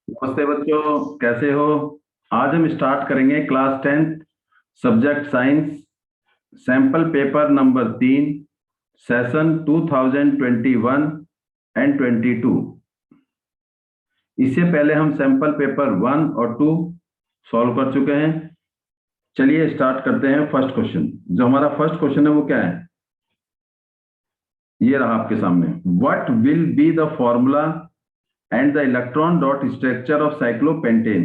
नमस्ते बच्चों, कैसे हो। आज हम स्टार्ट करेंगे class 10th subject science, sample paper number 3, session 2021 and 22। इससे पहले हम सैंपल पेपर 1 और 2 सॉल्व कर चुके हैं। चलिए स्टार्ट करते हैं। फर्स्ट क्वेश्चन, जो हमारा फर्स्ट क्वेश्चन है वो क्या है, ये रहा आपके सामने। What will be the formula and the electron dot structure of cyclopentane.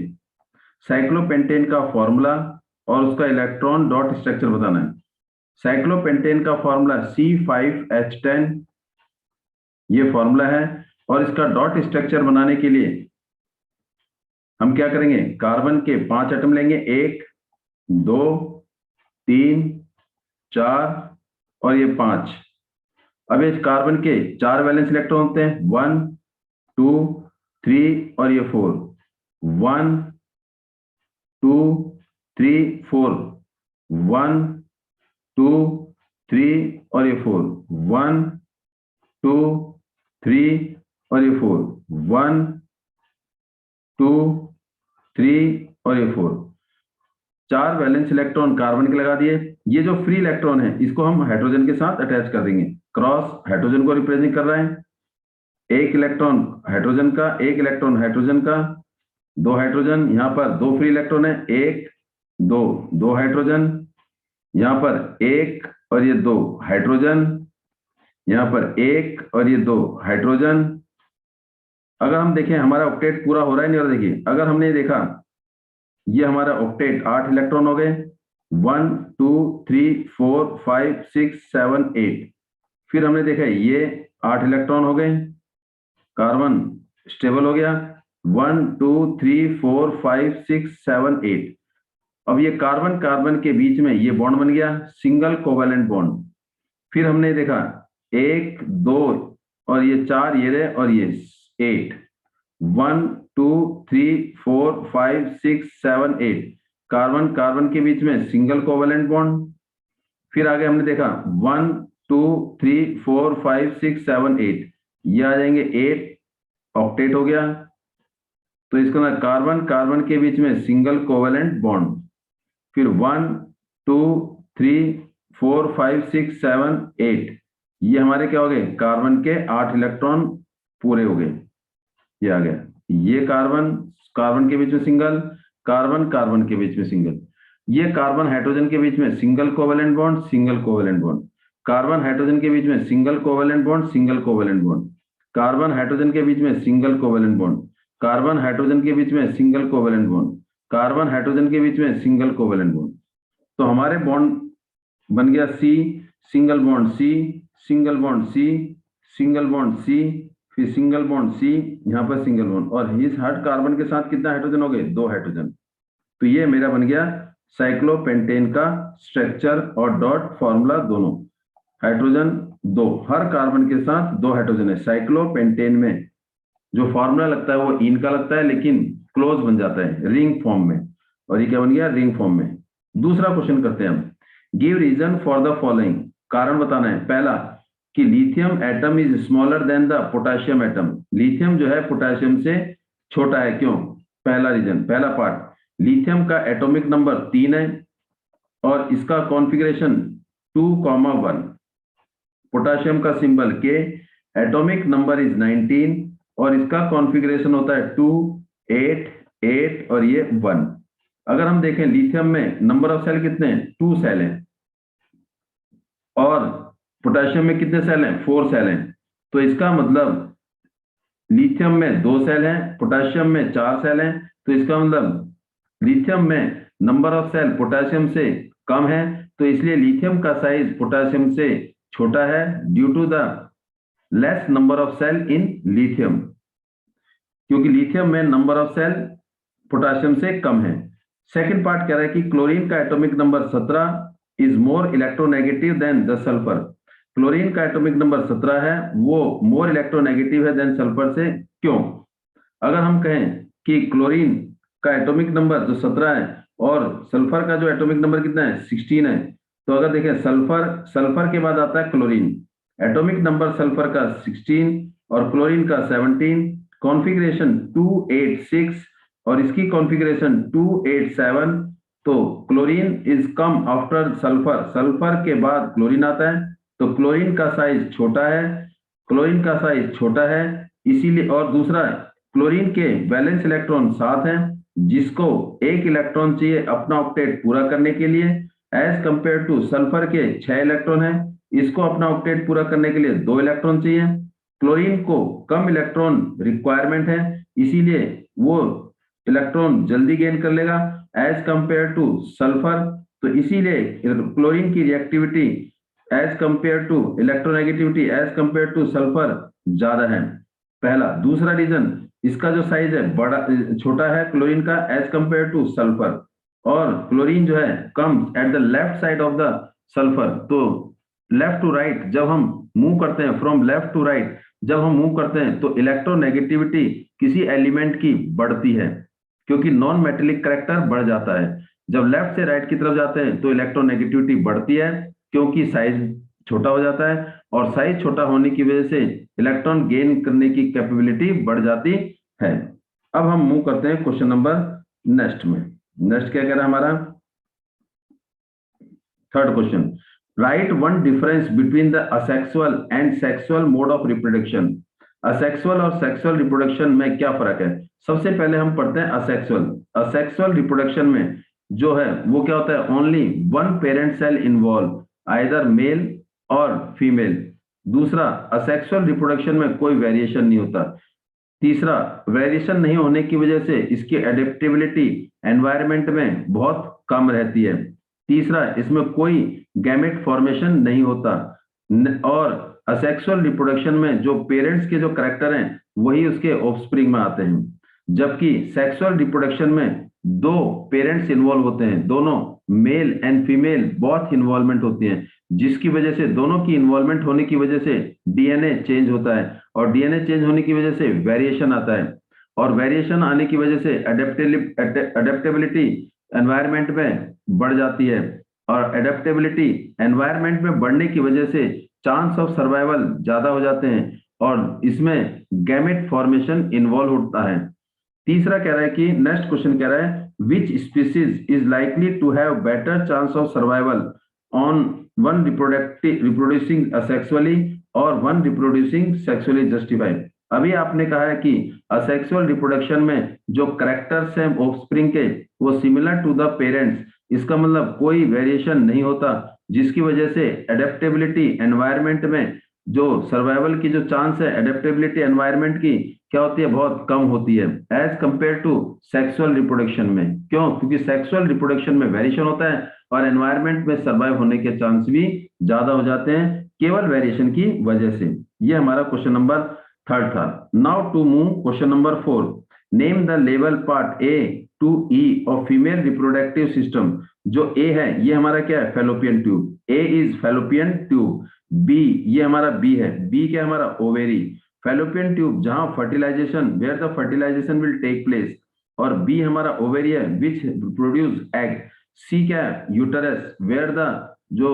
Cyclopentane का फॉर्मूला और उसका इलेक्ट्रॉन डॉट स्ट्रक्चर बताना है। साइक्लोपेंटेन का फॉर्मूला C5H10, ये फॉर्मूला है। और इसका डॉट स्ट्रक्चर बनाने के लिए हम क्या करेंगे, कार्बन के 5 एटम लेंगे, 1 2 3 4 और ये 5। अब इस कार्बन के 4 वैलेंस इलेक्ट्रॉन होते हैं, 1 2 3 और ये 4। 1 2 3 4, 1 2 3 और ये 4, 1 2 3 और ये 4, 1 2 3 और ये 4। 4 वैलेंस इलेक्ट्रॉन कार्बन के लगा दिए। ये जो फ्री इलेक्ट्रॉन है इसको हम हाइड्रोजन के साथ अटैच कर देंगे। क्रॉस हाइड्रोजन को रिप्रेजेंट कर रहा है। एक इलेक्ट्रॉन हाइड्रोजन का, एक इलेक्ट्रॉन हाइड्रोजन का, 2 हाइड्रोजन। यहाँ पर 2 फ्री इलेक्ट्रॉन है, 1 2, 2 हाइड्रोजन। यहाँ पर 1 और ये 2 हाइड्रोजन। यहाँ पर 1 और ये 2 हाइड्रोजन। अगर हम देखें हमारा ऑक्टेट पूरा हो रहा है नहीं हो रहा, देखिए अगर हमने देखा ये हमारा ऑक्टेट 8 इलेक्ट्रॉन हो गए, 1 2 3 4 5 6 7 8। फिर हमने देखा ये 8 इलेक्ट्रॉन हो गए, कार्बन स्टेबल हो गया, 1 2 3 4 5 6 7 8। अब ये कार्बन कार्बन के बीच में ये बॉन्ड बन गया, सिंगल कोवेलेंट बॉन्ड। फिर हमने देखा 1 2 और ये 4 ये रहे और ये 8, 1 2 3 4 5 6 7 8। कार्बन कार्बन के बीच में सिंगल कोवेलेंट बॉन्ड। फिर आगे हमने देखा 1 2 3 4 5 6 7 8, ये आ जाएंगे 8, ऑक्टेट हो गया। तो इसका ना कार्बन कार्बन के बीच में सिंगल कोवेलेंट बॉन्ड। फिर 1 2 3 4 5 6 7 8, ये हमारे क्या हो गए, कार्बन के 8 इलेक्ट्रॉन पूरे हो गए। ये आ गया, ये कार्बन कार्बन के बीच में सिंगल, कार्बन कार्बन के बीच में सिंगल। ये कार्बन हाइड्रोजन के बीच में single covalent bond, single covalent bond. Carbon hydrogen के बीच में single covalent bond, single covalent bond. Carbon hydrogen के बीच में single covalent bond. Carbon hydrogen के बीच में single covalent bond. Carbon hydrogen के बीच में सिंगल कोवेलेंट बॉन्ड। तो हमारे बॉन्ड बन गया C, single bond C, single bond C, single bond C, फिर सिंगल बॉन्ड सी, यहाँ पर सिंगल बॉन्ड। और इस हर कार्बन के साथ कितना हाइड्रोजन हो गए, 2 हाइड्रोजन। तो ये मेरा बन गया साइक्लोपेंटेन का स्ट्रक्चर और डॉट फॉर्मूला दोनों। हाइड्रोजन 2, हर कार्बन के साथ 2 हाइड्रोजन है। साइक्लोपेंटेन में जो फॉर्मूला लगता है वो इन का लगता है, लेकिन क्लोज बन जाता है रिंग फॉर्म में। और ये क्या बन गया, रिंग फॉर्म में। दूसरा क्वेश्चन करते हैं हम। Give reason for the following, कारण बताना है। पहला कि lithium atom is smaller than the potassium atom. Lithium जो है पोटेशियम से छोटा है, क्यों। पहला रीजन, पहला पार्ट, लिथियम का एटॉमिक नंबर 3 है और इसका कॉन्फ़िगरेशन 2,1। पोटेशियम का सिंबल के, एटॉमिक नंबर इज 19 और इसका कॉन्फ़िगरेशन होता है 2 8 8 और ये 1। अगर हम देखें लिथियम में नंबर ऑफ सेल कितने हैं, 2 सेल हैं। और पोटेशियम में कितने सेल हैं, 4 सेल हैं। तो इसका मतलब लिथियम में 2 सेल हैं, पोटेशियम में 4 सेल हैं। तो इसका मतलब लिथियम में नंबर ऑफ सेल पोटेशियम से कम है, तो इसलिए लिथियम का साइज पोटेशियम से छोटा है, due to the less number of cell in lithium. क्योंकि लिथियम में नंबर ऑफ सेल पोटेशियम से कम है। सेकंड पार्ट कह रहा है कि क्लोरीन का atomic number 17 is more electronegative than the sulphur. Chlorine का एटॉमिक नंबर 17 है, वो मोर इलेक्ट्रोनेगेटिव है देन सल्फर से, क्यों। अगर हम कहें कि क्लोरीन का एटॉमिक नंबर जो 17 है और सल्फर का जो एटॉमिक नंबर कितना है, 16 है। तो अगर देखें सल्फर, सल्फर के बाद आता है क्लोरीन। एटॉमिक नंबर सल्फर का 16 और क्लोरीन का 17। कॉन्फ़िगरेशन 286 और इसकी कॉन्फ़िगरेशन 287। तो chlorine is come after sulphur, sulphur के बाद क्लोरीन आता है, तो क्लोरीन का साइज छोटा है, क्लोरीन का साइज छोटा है इसीलिए। और दूसरा, क्लोरीन के वैलेंस इलेक्ट्रॉन 7 हैं, जिसको एक इलेक्ट्रॉन चाहिए अपना ऑक्टेट पूरा करने के लिए, एज कंपेयर टू सल्फर के 6 इलेक्ट्रॉन है, इसको अपना ऑक्टेट पूरा करने के लिए 2 इलेक्ट्रॉन चाहिए। क्लोरीन को कम इलेक्ट्रॉन रिक्वायरमेंट है, इसीलिए वो इलेक्ट्रॉन जल्दी गेन कर लेगा एज कंपेयर टू सल्फर। तो इसीलिए क्लोरीन की reactivity as compare to electronegativity as compare to sulphur ज्यादा है, पहला। दूसरा रीजन, इसका जो साइज है बड़ा छोटा है क्लोरीन का एज कंपेयर टू सल्फर, और क्लोरीन जो है come at the left side of the sulphur. तो लेफ्ट टू राइट जब हम मूव करते हैं, फ्रॉम लेफ्ट टू राइट जब हम मूव करते हैं तो इलेक्ट्रोनेगेटिविटी किसी एलिमेंट की बढ़ती है, क्योंकि नॉन मेटेलिक कैरेक्टर बढ़ जाता है। जब लेफ्ट से राइट की तरफ जाते हैं तो इलेक्ट्रोनेगेटिविटी बढ़ती है, क्योंकि साइज छोटा हो जाता है, और साइज छोटा होने की वजह से इलेक्ट्रॉन गेन करने की कैपेबिलिटी बढ़ जाती है। अब हम मूव करते हैं क्वेश्चन नंबर नेक्स्ट में। नेक्स्ट क्या कह रहा है हमारा third question, right one difference between the asexual and sexual mode of reproduction. Asexual और सेक्सुअल रिप्रोडक्शन में क्या फर्क है? सबसे पहले हम पढ़ते हैं असेक्सुअल। असेक्सुअल रिप्रोडक्शन में जो है वो क्या होता है, only one parent cell involve, either male और फीमेल। दूसरा, असेक्सुअल रिप्रोडक्शन में कोई वेरिएशन नहीं होता। तीसरा, वेरिएशन नहीं होने की वजह से इसकी एडेप्टेबिलिटी एनवायरनमेंट में बहुत कम रहती है। तीसरा, इसमें कोई गैमेट फॉर्मेशन नहीं होता, और असेक्सुअल रिप्रोडक्शन में जो पेरेंट्स के जो करेक्टर हैं वही उसके ऑफस्प्रिंग में आते हैं, जबकि सेक्सुअल रिप्रोडक्शन में दो पेरेंट्स इन्वॉल्व होते हैं, दोनों मेल एंड फीमेल बहुत इन्वॉल्वमेंट होती है, जिसकी वजह से दोनों की इन्वॉल्वमेंट होने की वजह से डीएनए चेंज होता है, और डीएनए चेंज होने की वजह से वेरिएशन आता है, और वेरिएशन आने की वजह से अडेप्टेबिलिटी एनवायरनमेंट में बढ़ जाती है, और एडेप्टेबिलिटी एनवायरनमेंट में बढ़ने की वजह से चांस ऑफ सर्वाइवल ज्यादा हो जाते हैं, और इसमें गैमेट फॉर्मेशन इन्वॉल्व होता है। तीसरा कह रहा है कि नेक्स्ट क्वेश्चन कह रहा है, which species is likely to have better chance of survival on one reproducing asexually और वन रिप्रोड्यूसिंग सेक्सुअली जस्टिफाइड। अभी आपने कहा है कि असेक्सुअल रिप्रोडक्शन में जो करेक्टर्स हैं ऑफस्प्रिंग के वो सिमिलर टू द पेरेंट्स, इसका मतलब कोई वेरिएशन नहीं होता, जिसकी वजह से एडेप्टेबिलिटी एनवायरनमेंट में जो सर्वाइवल की जो चांस है एडेप्टेबिलिटी एनवायरनमेंट की क्या होती है, बहुत कम होती है as compare to sexual reproduction में। क्यों? क्योंकि सेक्सुअल रिप्रोडक्शन में वेरिएशन होता है और एनवायरनमेंट में सर्वाइव होने के चांस भी ज्यादा हो जाते हैं केवल वेरिएशन की वजह से। ये हमारा क्वेश्चन नंबर थर्ड था। Now to move question number 4, name the level part A to E of female reproductive system. जो ए है ये हमारा क्या है, fallopian tube, A is fallopian tube. B, ये हमारा बी है, बी क्या हमारा, ओवेरी। फेलोपियन ट्यूब जहां fertilisation, where the fertilisation will take place, और बी हमारा ओवेरी है विच प्रोड्यूस एग। सी क्या है, यूटरस, वेयर द जो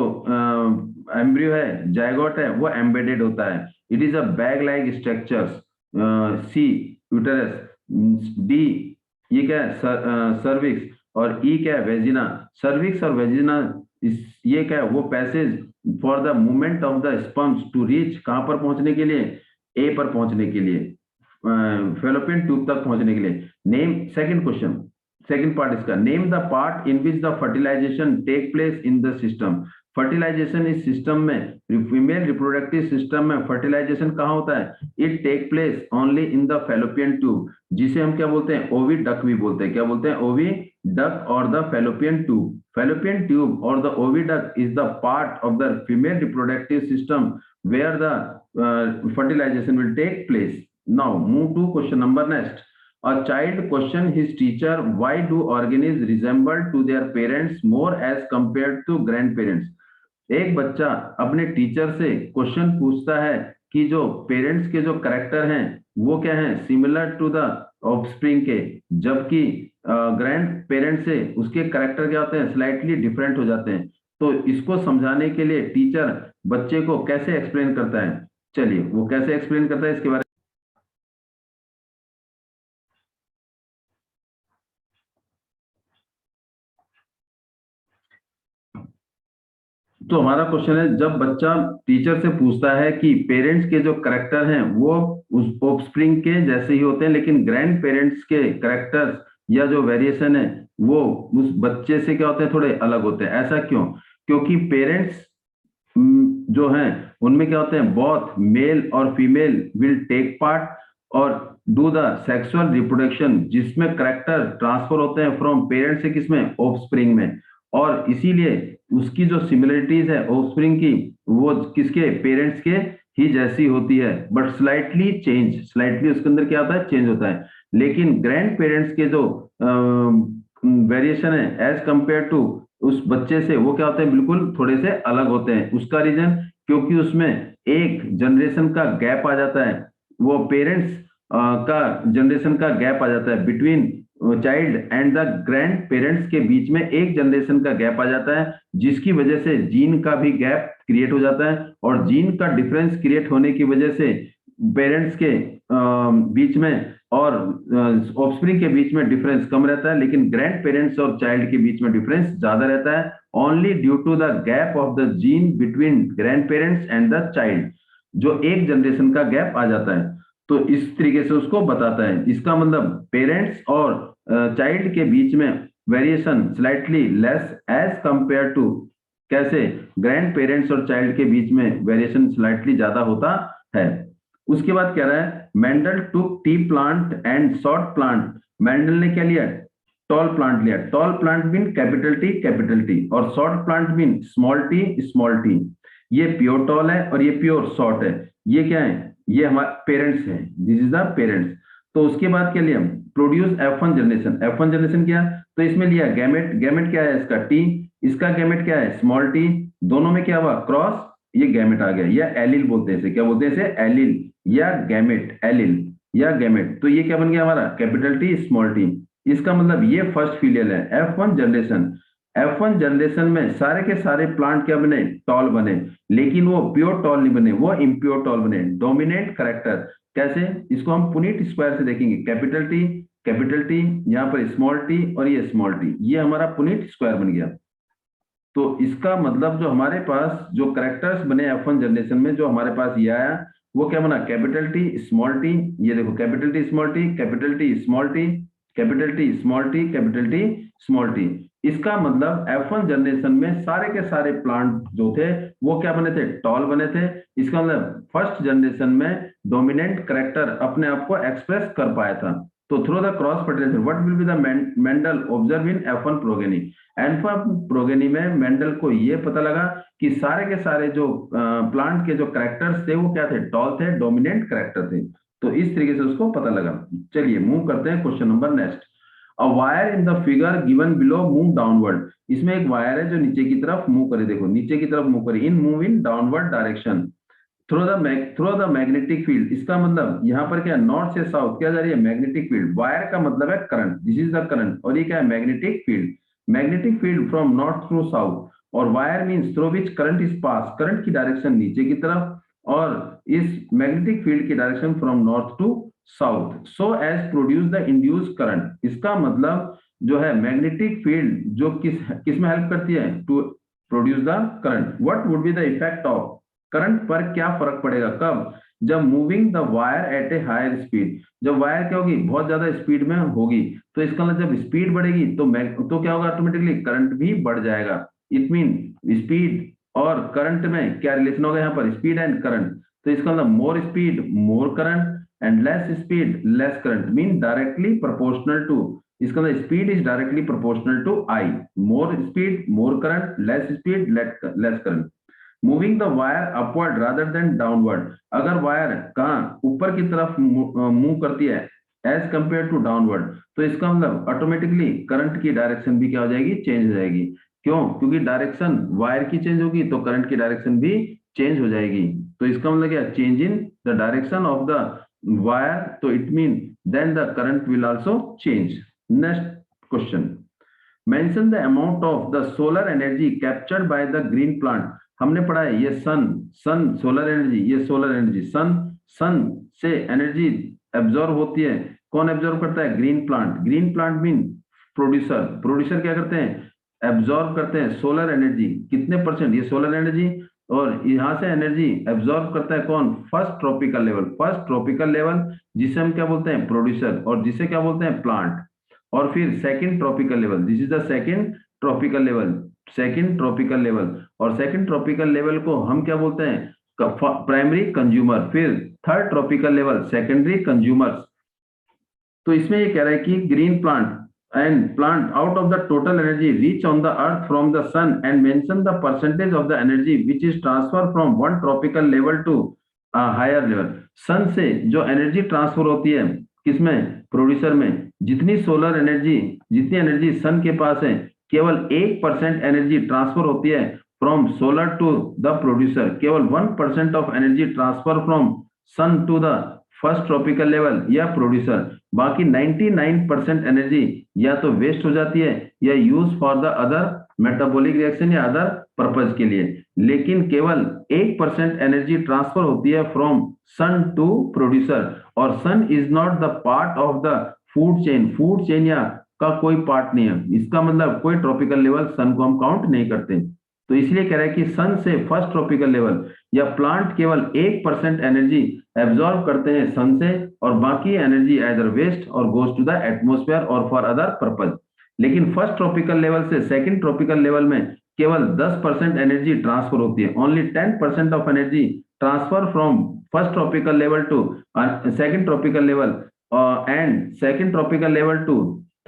एम्ब्रियो है, जायगोट है, वो एम्बेडेड होता है, it is a bag like structures. C uterus. D ये क्या है, सर्विक्स, और ई क्या है, वेजिना। सर्विक्स और वेजिना ये क्या है, वो passage for the movement of the sperms to reach, कहां पर पहुंचने के लिए, ए पर पहुंचने के लिए, फेलोपियन ट्यूब तक पहुंचने के लिए। Name, second question, second part इसका, name the part in which the fertilization take place in the system. Fertilization इस सिस्टम में, फीमेल रिप्रोडक्टिव सिस्टम में फर्टिलाइजेशन कहाँ होता है, it take place only in the fallopian tube, जिसे हम क्या बोलते हैं, ओवी डक भी बोलते हैं। क्या बोलते हैं, ओवी डक और the fallopian tube. Fallopian tube और द ओवी duck is the part of the female reproductive system where the fertilization will take place. Now move to question number next. A child question his teacher, why do organisms resemble to their parents more as compared to grandparents? एक बच्चा अपने teacher से question पूछता है कि जो parents के जो करेक्टर हैं वो क्या हैं, सिमिलर टू द ऑफस्प्रिंग के, जबकि ग्रैंड पेरेंट्स से उसके करेक्टर क्या होते हैं, स्लाइटली डिफरेंट हो जाते हैं। तो इसको समझाने के लिए टीचर बच्चे को कैसे एक्सप्लेन करता है, चलिए वो कैसे एक्सप्लेन करता है इसके बारे में तो हमारा क्वेश्चन है, जब बच्चा टीचर से पूछता है कि पेरेंट्स के जो करेक्टर हैं वो उस ऑफस्प्रिंग के जैसे ही होते हैं, लेकिन ग्रैंड पेरेंट्स के करेक्टर्स या जो वेरिएशन है वो उस बच्चे से क्या होते हैं, थोड़े अलग होते हैं। ऐसा क्यों? क्योंकि पेरेंट्स जो हैं उनमें क्या होते हैं, बोथ मेल और फीमेल विल टेक पार्ट और डू द सेक्सुअल रिप्रोडक्शन, जिसमें करेक्टर ट्रांसफर होते हैं फ्रॉम पेरेंट्स से किसमें, ऑफस्प्रिंग में। और इसीलिए उसकी जो सिमिलरिटीज है ऑफस्प्रिंग की, वो किसके, पेरेंट्स के ही जैसी होती है, बट स्लाइटली चेंज, स्लाइटली उसके अंदर क्या होता है, चेंज होता है। लेकिन ग्रैंड पेरेंट्स के जो वेरिएशन है एज कंपेयर टू उस बच्चे से, वो क्या होते हैं, बिल्कुल थोड़े से अलग होते हैं। उसका रीजन, क्योंकि उसमें एक जनरेशन का गैप आ जाता है, वो पेरेंट्स का जनरेशन का गैप आ जाता है between child and the grand parents के बीच में एक जनरेशन का गैप आ जाता है, जिसकी वजह से जीन का भी गैप क्रिएट हो जाता है। और जीन का डिफरेंस क्रिएट होने की वजह से पेरेंट्स के बीच में और ऑफस्प्रिंग के बीच में डिफरेंस कम रहता है, लेकिन ग्रैंड पेरेंट्स और चाइल्ड के बीच में डिफरेंस ज्यादा रहता है, only due to the gap of the gene between grandparents and the child, जो एक जनरेशन का गैप आ जाता है। तो इस तरीके से उसको बताता है। इसका मतलब पेरेंट्स और चाइल्ड के बीच में variation slightly less as compare to, कैसे, ग्रैंड पेरेंट्स और चाइल्ड के बीच में वेरिएशन स्लाइटली ज्यादा होता है। उसके बाद कह रहा है Mendel took T plant and short plant. Mendel ने क्या लिया, टॉल प्लांट लिया। Tall plant mean capital T, और short plant mean small T. ये प्योर टॉल है और ये प्योर शॉर्ट है। ये क्या है, ये हमारे पेरेंट्स हैं, दिस इज द पेरेंट्स। तो उसके बाद क्या लिया, produce F1 generation. F1 generation क्या, तो इसमें लिया गैमेट। गैमेट क्या है, इसका टी, इसका गैमेट क्या है, स्मॉल टी। दोनों में क्या हुआ, क्रॉस, ये गैमेट आ गया, या एलिल बोलते हैं इसे, क्या बोलते हैं इसे, एलिल या गैमेट, एलिल या गैमेट। तो ये क्या बन गया हमारा, कैपिटल टी स्मॉल टी। इसका मतलब ये फर्स्ट फीलियल है, F1 जनरेशन। F1 जनरेशन में सारे के सारे प्लांट क्या बने, टॉल बने, लेकिन वो प्योर टॉल नहीं बने, वो इम्प्योर टॉल बने। डोमिनेंट करेक्टर कैसे, इसको हम पुनीट स्क्वायर से देखेंगे। कैपिटल टी, यहाँ पर स्मॉल टी और ये स्मॉल टी, ये हमारा पुनीट स्क्वायर बन गया। तो इसका मतलब जो हमारे पास जो करेक्टर्स बने F1 जनरेशन में, जो हमारे पास ये आया, वो क्या बना, कैपिटल टी स्मॉल टी। ये देखो, capital T small T, capital T small T, capital T small T, capital T small T. इसका मतलब F1 जनरेशन में सारे के सारे प्लांट जो थे वो क्या बने थे, टॉल बने थे। इसका मतलब फर्स्ट जनरेशन में डोमिनेंट करेक्टर अपने आप को एक्सप्रेस कर पाया था। तो through the cross fertilisation what will be the Mendel observe in F1 progeny. F1 progeny में मेंडल को ये पता लगा कि सारे के सारे जो प्लांट के जो करेक्टर्स थे वो क्या थे, टॉल थे, डोमिनेंट करेक्टर थे। तो इस तरीके से उसको पता लगा। चलिए मूव करते हैं question number next. A wire in the figure given below move downward. इसमें एक वायर है जो नीचे की तरफ मूव करे, देखो नीचे की तरफ मूव करे, in move in downward direction through the magnetic field. इसका मतलब यहाँ पर क्या, नॉर्थ से साउथ क्या जा रही है, मैग्नेटिक फील्ड। वायर का मतलब है current, this is the current, और ये क्या है, magnetic field. Magnetic field from north to south, और wire means through which current is pass, current की डायरेक्शन नीचे की तरफ, और इस मैग्नेटिक फील्ड की direction from north to south, so as produce the induce current. इसका मतलब जो है मैग्नेटिक फील्ड जो किस में हेल्प करती है, to produce the current. What would be the effect of, current पर क्या फर्क पड़ेगा, कब, जब moving the wire at a higher speed. जब वायर क्या होगी, बहुत ज्यादा स्पीड में होगी, तो इसका मतलब जब स्पीड बढ़ेगी तो क्या होगा, ऑटोमेटिकली करंट भी बढ़ जाएगा। इट मीन स्पीड और करंट में क्या रिलेशन होगा, यहाँ पर स्पीड एंड करंट। तो इसका मतलब more speed more current and less speed less current, mean directly proportional to. इसका मतलब speed is directly proportional to I, more speed more current, less speed less current. Moving the wire upward rather than downward. अगर wire कहाँ ऊपर की तरफ move करती है as compare to downward, तो इसका मतलब ऑटोमेटिकली करंट की डायरेक्शन भी क्या हो जाएगी, चेंज हो जाएगी। क्यों, क्योंकि डायरेक्शन वायर की चेंज होगी तो करंट की डायरेक्शन भी चेंज हो जाएगी। तो इसका मतलब क्या, change in the direction of the wire, तो it mean then the current will also change. Next question, mention the amount of the solar energy captured by the green plant. हमने पढ़ा है ये सन सोलर एनर्जी, ये solar energy, sun से energy absorb होती है। कौन एब्जॉर्ब करता है, green plant. Green plant mean producer. Producer क्या करते हैं, एब्जॉर्ब करते हैं सोलर एनर्जी, कितने परसेंट, ये सोलर एनर्जी, और यहाँ से एनर्जी एब्जॉर्ब करता है कौन, first tropical level, first tropical level जिसे हम क्या बोलते हैं, प्रोड्यूसर, और जिसे क्या बोलते हैं, प्लांट। और फिर second tropical level, this is the second tropical level, second tropical level, और सेकंड ट्रॉपिकल लेवल को हम क्या बोलते हैं, प्राइमरी कंज्यूमर। फिर third tropical level secondary consumers. तो इसमें ये कह रहा है कि green plant and plant out of the total energy reach on the earth from the sun and mention the percentage of the energy which is transferred from one tropical level to a higher level। सन से जो energy transfer होती है किसमें, producer में, जितनी solar energy, जितनी energy sun के पास है, केवल 1% एनर्जी ट्रांसफर होती है from solar to the producer, केवल 1% of energy transfer from sun to the first tropical level या प्रोड्यूसर। बाकी 99% एनर्जी या तो वेस्ट हो जाती है या use for the other metabolic reaction या अदर पर्पज के लिए, लेकिन केवल 1% एनर्जी ट्रांसफर होती है फ्रॉम सन टू प्रोड्यूसर। और sun is not the part of the food chain, food chain या का कोई पार्ट नहीं है, इसका मतलब कोई ट्रॉपिकल लेवल सन को हम काउंट नहीं करते। तो इसलिए कह रहा है कि सन से फर्स्ट ट्रॉपिकल लेवल या प्लांट केवल 1% एनर्जी एब्जॉर्ब करते हैं सन से, और बाकी एनर्जी एज वेस्ट और गोज टू द एटमोस्फेयर और फॉर अदर पर्पज। लेकिन फर्स्ट ट्रॉपिकल लेवल से सेकंड ट्रॉपिकल लेवल में केवल 10% एनर्जी ट्रांसफर होती है, only 10% of energy transfer from first tropical level to second tropical level and second tropical level to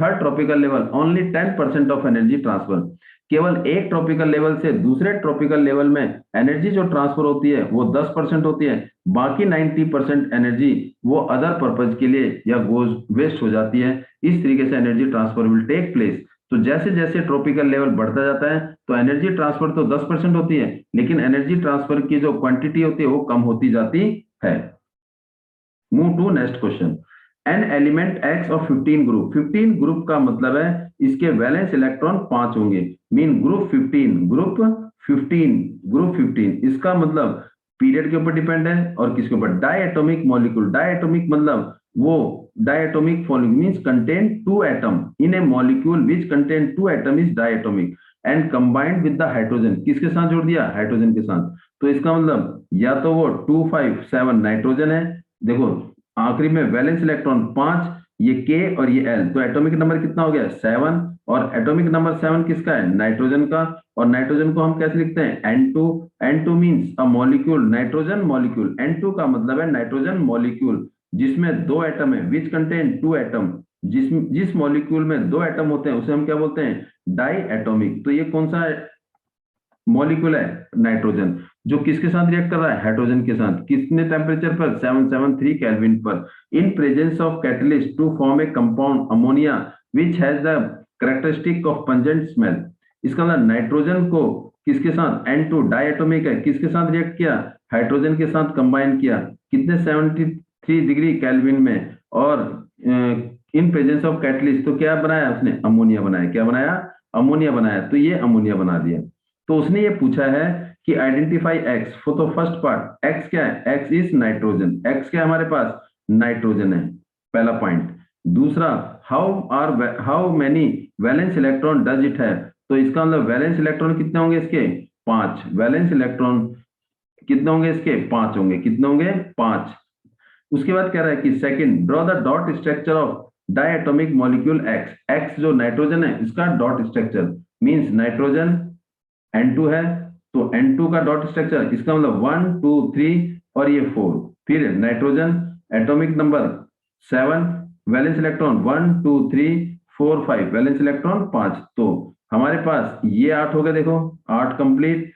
third tropical level, only 10% of energy transfer. केवल एक tropical level से दूसरे tropical level में energy जो transfer होती है वो 10% होती है, बाकी 90% एनर्जी वो अदर पर्पज के लिए या गोज वेस्ट हो जाती है। इस तरीके से energy transfer will take place. तो जैसे जैसे ट्रॉपिकल लेवल बढ़ता जाता है तो एनर्जी ट्रांसफर तो 10% होती है, लेकिन एनर्जी ट्रांसफर की जो क्वांटिटी होती है वो कम होती जाती है। Move to next question. An element X of 15 group, 15 group का मतलब है इसके वैलेंस इलेक्ट्रॉन 5 होंगे, मीन ग्रुप 15, ग्रुप 15, ग्रुप 15। इसका मतलब पीरियड के ऊपर डिपेंड है और किसके ऊपर, डायटोमिक मॉलिक्यूल। डायटोमिक मतलब वो diatomic following means contain 2 atom in A molecule which contain 2 atom is diatomic and combined with the hydrogen. किसके साथ जोड़ दिया, हाइड्रोजन के साथ। तो इसका मतलब या तो वो 257 नाइट्रोजन है, देखो आखिरी में वैलेंस इलेक्ट्रॉन 5, ये K और ये L, तो एटॉमिक नंबर कितना हो गया 7, और एटॉमिक नंबर 7 किसका है, नाइट्रोजन का। और नाइट्रोजन को हम कैसे लिखते हैं, N2। N2 means a molecule, nitrogen molecule. N2 का मतलब है नाइट्रोजन मॉलिक्यूल जिसमें 2 एटम है, विच कंटेन 2 एटम। जिस मॉलिक्यूल में 2 एटम होते हैं उसे हम क्या बोलते हैं, डाई एटॉमिक। तो ये कौन सा मॉलिक्यूल है, नाइट्रोजन, जो किसके साथ रिएक्ट कर रहा है, हाइड्रोजन के साथ। कितने टेम्परेचर पर, 773 केल्विन पर। In presence of catalyst to form a compound ammonia which has the characteristic of pungent smell. इसका मतलब नाइट्रोजन को किसके साथ, N2 डायटोमिक है, किसके साथ रिएक्ट किया, हाइड्रोजन के साथ कंबाइन किया, कितने 73 डिग्री केल्विन में, और इन प्रेजेंस ऑफ कैटलिस्ट। तो क्या बनाया उसने, अमोनिया बनाया। क्या बनाया, अमोनिया बनाया। तो ये अमोनिया बना दिया। तो उसने ये पूछा है कि आइडेंटिफाई एक्स। तो फर्स्ट पार्ट एक्स क्या है, एक्स इज नाइट्रोजन। एक्स क्या है हमारे पास, नाइट्रोजन है, पहला पॉइंट। दूसरा, how many valence electron does it है। तो इसका मतलब वैलेंस इलेक्ट्रॉन कितने होंगे इसके, 5। वैलेंस इलेक्ट्रॉन कितने होंगे इसके, 5 होंगे। कितने होंगे, 5। उसके बाद कह रहा है कि second, draw the dot structure of diatomic molecule x. X जो नाइट्रोजन है इसका dot structure, means nitrogen N2 है तो N2 का डॉट स्ट्रक्चर, इसका मतलब 1 2 3 और ये 4। फिर nitrogen atomic number 7, valence electron 1 2 3 4 5, valence electron 5। तो हमारे पास ये 8 हो गए, देखो 8 कंप्लीट,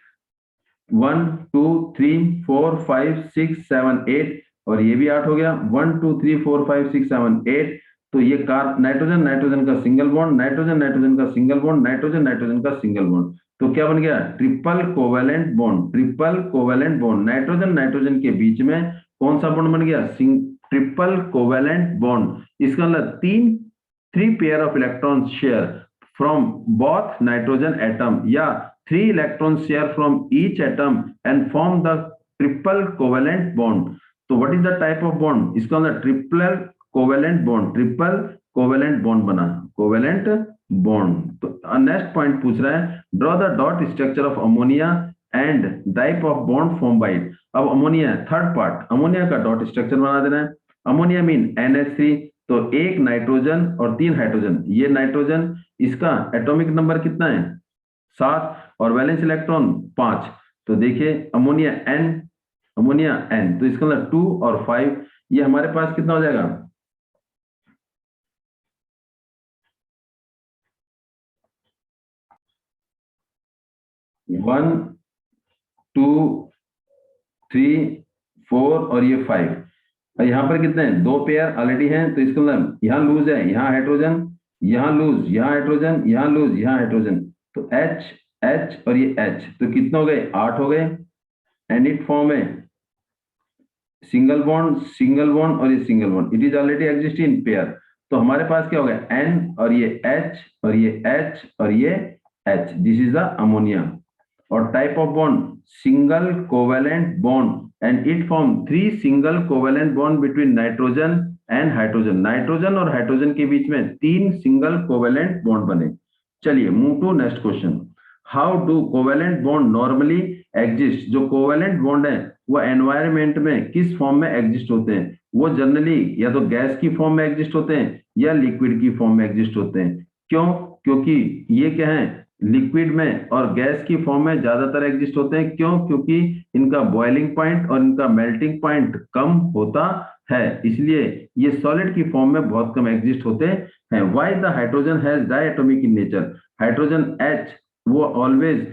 1 2 3 4 5 6 7 8, और ये भी 8 हो गया, 1 2 3 4 5 6 7 8। तो ये नाइट्रोजन नाइट्रोजन का सिंगल बॉन्ड, नाइट्रोजन नाइट्रोजन का सिंगल बॉन्ड, नाइट्रोजन नाइट्रोजन का सिंगल बॉन्ड। तो क्या बन गया, triple covalent bond. Triple covalent bond, nitrogen nitrogen के बीच में कौन सा बॉन्ड बन गया, ट्रिपल कोवेलेंट बॉन्ड। इसका मतलब 3 pair of electron share from both nitrogen atom, या 3 electron share from each atom and form the triple covalent bond. तो what is the type of bond, इसका मतलब triple covalent bond, triple covalent bond बना, covalent bond. तो next point पूछ रहा है, draw the dot structure of ammonia and type of bond form by it. अब ammonia third part, ammonia का dot structure बना देना है। अमोनिया मीन NH3, तो एक नाइट्रोजन और 3 हाइड्रोजन, ये नाइट्रोजन, इसका एटॉमिक नंबर कितना है 7 और वैलेंस इलेक्ट्रॉन 5। तो देखिए अमोनिया N, तो इसका मतलब 2 और 5, ये हमारे पास कितना हो जाएगा 1 2 3 4 और ये 5। और यहाँ पर कितने हैं, 2 पेयर ऑलरेडी हैं, तो इसका मतलब यहाँ लूज है, यहाँ हाइड्रोजन, यहाँ लूज, यहाँ हाइड्रोजन, यहाँ लूज, यहाँ हाइड्रोजन, तो H H और ये H, तो कितने हो गए 8 हो गए। एंड इट फॉर्म है सिंगल बॉन्ड और ये single bond, it is already exist in pair. तो हमारे पास क्या हो गया N और ये H और ये H और ये H, this is the ammonia. और type of bond single covalent bond and it form 3 single covalent bond between nitrogen and hydrogen, nitrogen और हाइड्रोजन के बीच में 3 सिंगल कोवेलेंट बॉन्ड बने। चलिए move to next question, how do covalent bond normally exist. जो covalent bond है वो environment में किस फॉर्म में एग्जिस्ट होते हैं, वो जनरली या तो गैस की फॉर्म में एग्जिस्ट होते हैं या लिक्विड की फॉर्म में एग्जिस्ट होते हैं। क्यों, क्योंकि ये क्या है लिक्विड में और गैस की फॉर्म में ज्यादातर एग्जिस्ट होते हैं। क्यों, क्योंकि इनका बॉइलिंग पॉइंट और इनका मेल्टिंग पॉइंट कम होता है, इसलिए ये सॉलिड की फॉर्म में बहुत कम एग्जिस्ट होते हैं। Why the hydrogen has diatomic in nature, hydrogen H वो ऑलवेज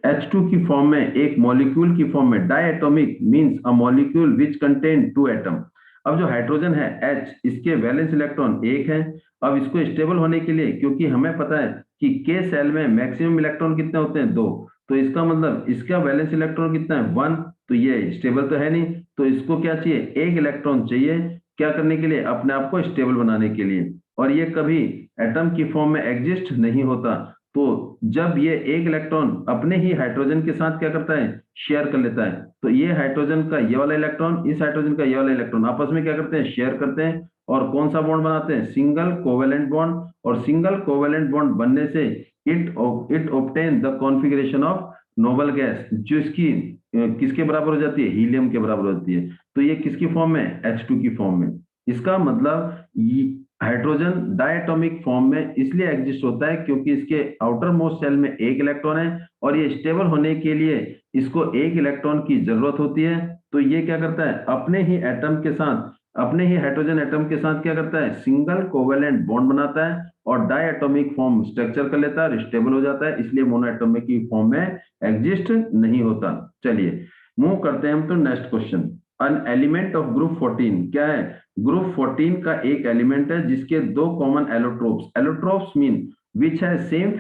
H2 की फॉर्म में, एक मॉलिक्यूल की फॉर्म में, diatomic means a molecule which contain 2 atom. अब जो हाइड्रोजन है H, इसके वैलेंस इलेक्ट्रॉन 1 है। अब इसको स्टेबल होने के लिए, क्योंकि हमें पता है कि K सेल में मैक्सिमम इलेक्ट्रॉन कितने होते हैं 2, तो इसका मतलब इसका वैलेंस इलेक्ट्रॉन कितना है 1, तो ये स्टेबल तो है नहीं, तो इसको क्या चाहिए 1 इलेक्ट्रॉन चाहिए, क्या करने के लिए अपने आप को स्टेबल बनाने के लिए। और ये कभी एटम की फॉर्म में एग्जिस्ट नहीं होता। तो जब ये 1 इलेक्ट्रॉन अपने ही हाइड्रोजन के साथ क्या करता है शेयर कर लेता है, तो ये हाइड्रोजन का ये वाला इलेक्ट्रॉन, इस हाइड्रोजन का ये वाला इलेक्ट्रॉन आपस में क्या करते हैं शेयर करते हैं, और कौन सा बॉन्ड बनाते हैं सिंगल कोवेलेंट बॉन्ड। और सिंगल कोवेलेंट बॉन्ड बनने से it obtain the configuration of noble gas, जो इसकी किसके बराबर हो जाती है हीलियम के बराबर हो जाती है। तो ये किसकी फॉर्म में H2 की फॉर्म में। इसका मतलब हाइड्रोजन डायटोमिक फॉर्म में इसलिए एग्जिस्ट होता है क्योंकि इसके आउटर मोस्ट शेल में 1 इलेक्ट्रॉन है, और ये स्टेबल होने के लिए इसको 1 इलेक्ट्रॉन की जरूरत होती है। तो ये क्या करता है अपने ही एटम के साथ, अपने ही हाइड्रोजन एटम के साथ क्या करता है सिंगल कोवेलेंट बॉन्ड बनाता है और डायटोमिक फॉर्म स्ट्रक्चर कर लेता है और स्टेबल हो जाता है, इसलिए मोनोएटॉमिक की फॉर्म में एग्जिस्ट नहीं होता। चलिए मूव करते हैं हम तो next question, an element of group 14 क्या है, ग्रुप 14 का एक एलिमेंट है जिसके 2 common allotropes, allotropes mean which has same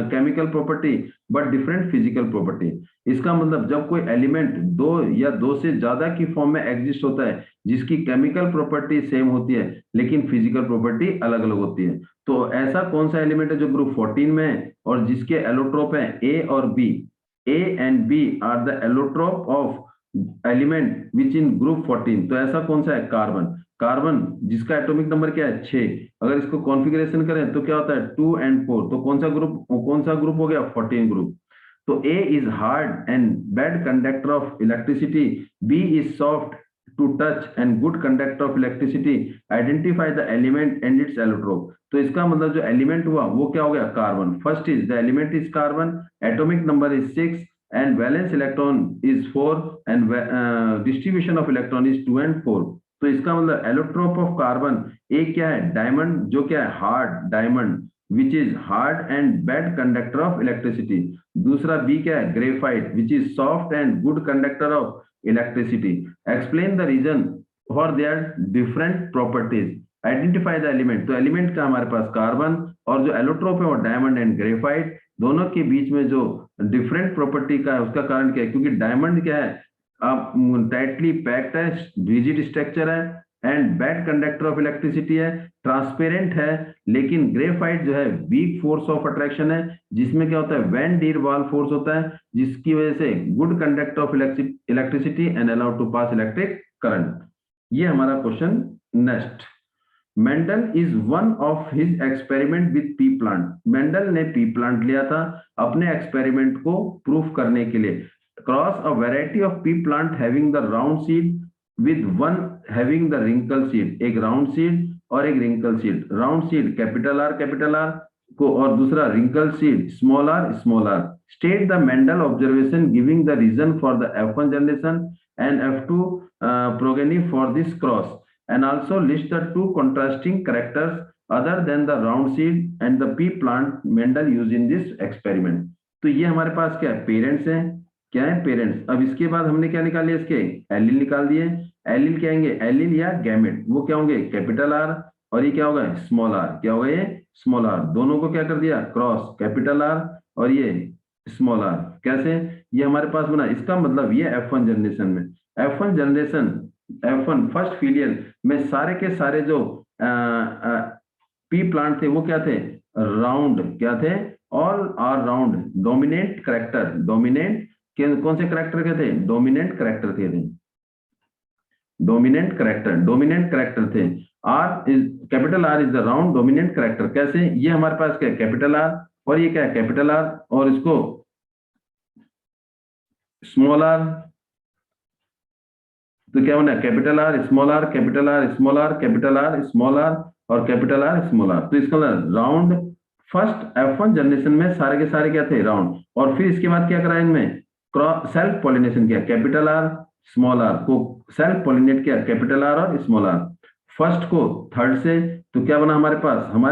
chemical property but different physical property। इसका मतलब जब कोई एलिमेंट 2 या 2 से ज्यादा की फॉर्म में एग्जिस्ट होता है जिसकी केमिकल प्रॉपर्टी सेम होती है लेकिन फिजिकल प्रॉपर्टी अलग अलग होती है, तो ऐसा कौन सा एलिमेंट है जो ग्रुप 14 में है और जिसके एलोट्रोप है A और B। A and B are the allotrope of element which in group 14। तो ऐसा कौन सा है कार्बन, कार्बन जिसका एटॉमिक नंबर क्या है 6। अगर इसको कॉन्फ़िगरेशन करें तो क्या होता है 2 and 4, तो कौन सा ग्रुप हो गया 14 ग्रुप। तो A is hard and bad conductor of electricity, B is soft to touch and good conductor of electricity, identify the element and its allotrope। तो इसका मतलब जो एलिमेंट हुआ वो क्या हो गया carbon, first is the element is carbon, atomic number is 6 and valence electron is 4 and distribution of electron is 2 and 4। तो इसका मतलब एलोट्रोप ऑफ कार्बन एक क्या है डायमंड, जो क्या है hard diamond which is hard and bad conductor of electricity. दूसरा बी क्या है graphite which is soft and good conductor of electricity. Explain the reason for their different properties, identify the element. तो element का हमारे पास carbon और जो allotrope है वो डायमंड एंड ग्रेफाइट, दोनों के बीच में जो डिफरेंट प्रॉपर्टी का है उसका कारण क्या है, क्योंकि डायमंड क्या है अब टाइटली पैक्ड है, रिजिड स्ट्रक्चर है and bad conductor of electricity है, ट्रांसपेरेंट है। लेकिन ग्रेफाइट जो है वीक फोर्स ऑफ अट्रैक्शन है, जिसमें क्या होता है वैन डीर वाल फोर्स होता है, जिसकी वजह से good conductor of electricity and allowed to pass electric current. ये हमारा question next. Mendel is one of his experiment with pea plant. Mendel ने पी प्लांट लिया था अपने एक्सपेरिमेंट को प्रूफ करने के लिए। Cross a variety of pea plant having the round seed with one having the wrinkle seed, एक round seed और एक wrinkle seed. Round seed capital R को और दूसरा wrinkle seed small R small R. State the Mendel observation giving the reason for the F1 generation and F2 progeny for this cross, and also list the two contrasting characters other than the round seed and the pea plant Mendel used in this experiment। तो ये हमारे पास क्या है, parents हैं। क्या है, parents. अब इसके बाद हमने क्या निकाले, इसके एलिल निकाल दिए। एलिल क्या होंगे, एलिल या गैमेट, वो क्या होंगे, कैपिटल आर और ये क्या होगा, स्मॉल आर। क्या होगा, ये स्मॉल आर। दोनों को क्या कर दिया, क्रॉस, कैपिटल आर और ये स्मॉल आर। कैसे, ये हमारे पास बना। इसका मतलब ये F1 जनरेशन में, F1 generation, F1 first filial में सारे के सारे जो पी प्लांट थे वो क्या थे, राउंड। क्या थे, all are round. Dominant character, dominant कौन से करेक्टर के थे, डोमिनेंट करेक्टर थे। डोमिनेंट करेक्टर, डोमिनेंट करेक्टर थे। R is, capital R is the round dominant character. कैसे, ये हमारे पास क्या है, कैपिटल आर और ये क्या है, कैपिटल आर और इसको स्मॉल आर। तो क्या बना, capital R small R, capital R small R, capital R small R और कैपिटल आर स्मॉल आर। तो इसका राउंड, फर्स्ट F1 जनरेशन में सारे के सारे क्या थे, राउंड। और फिर इसके बाद क्या करा इनमें, क्रॉस सेल्फ पॉलिनेशन किया, कैपिटल आर स्मॉल आर को सेल्फ पॉलिनेट किया, कैपिटल आर और स्मॉल आर। फर्स्ट को थर्ड से, तो क्या बना हमारे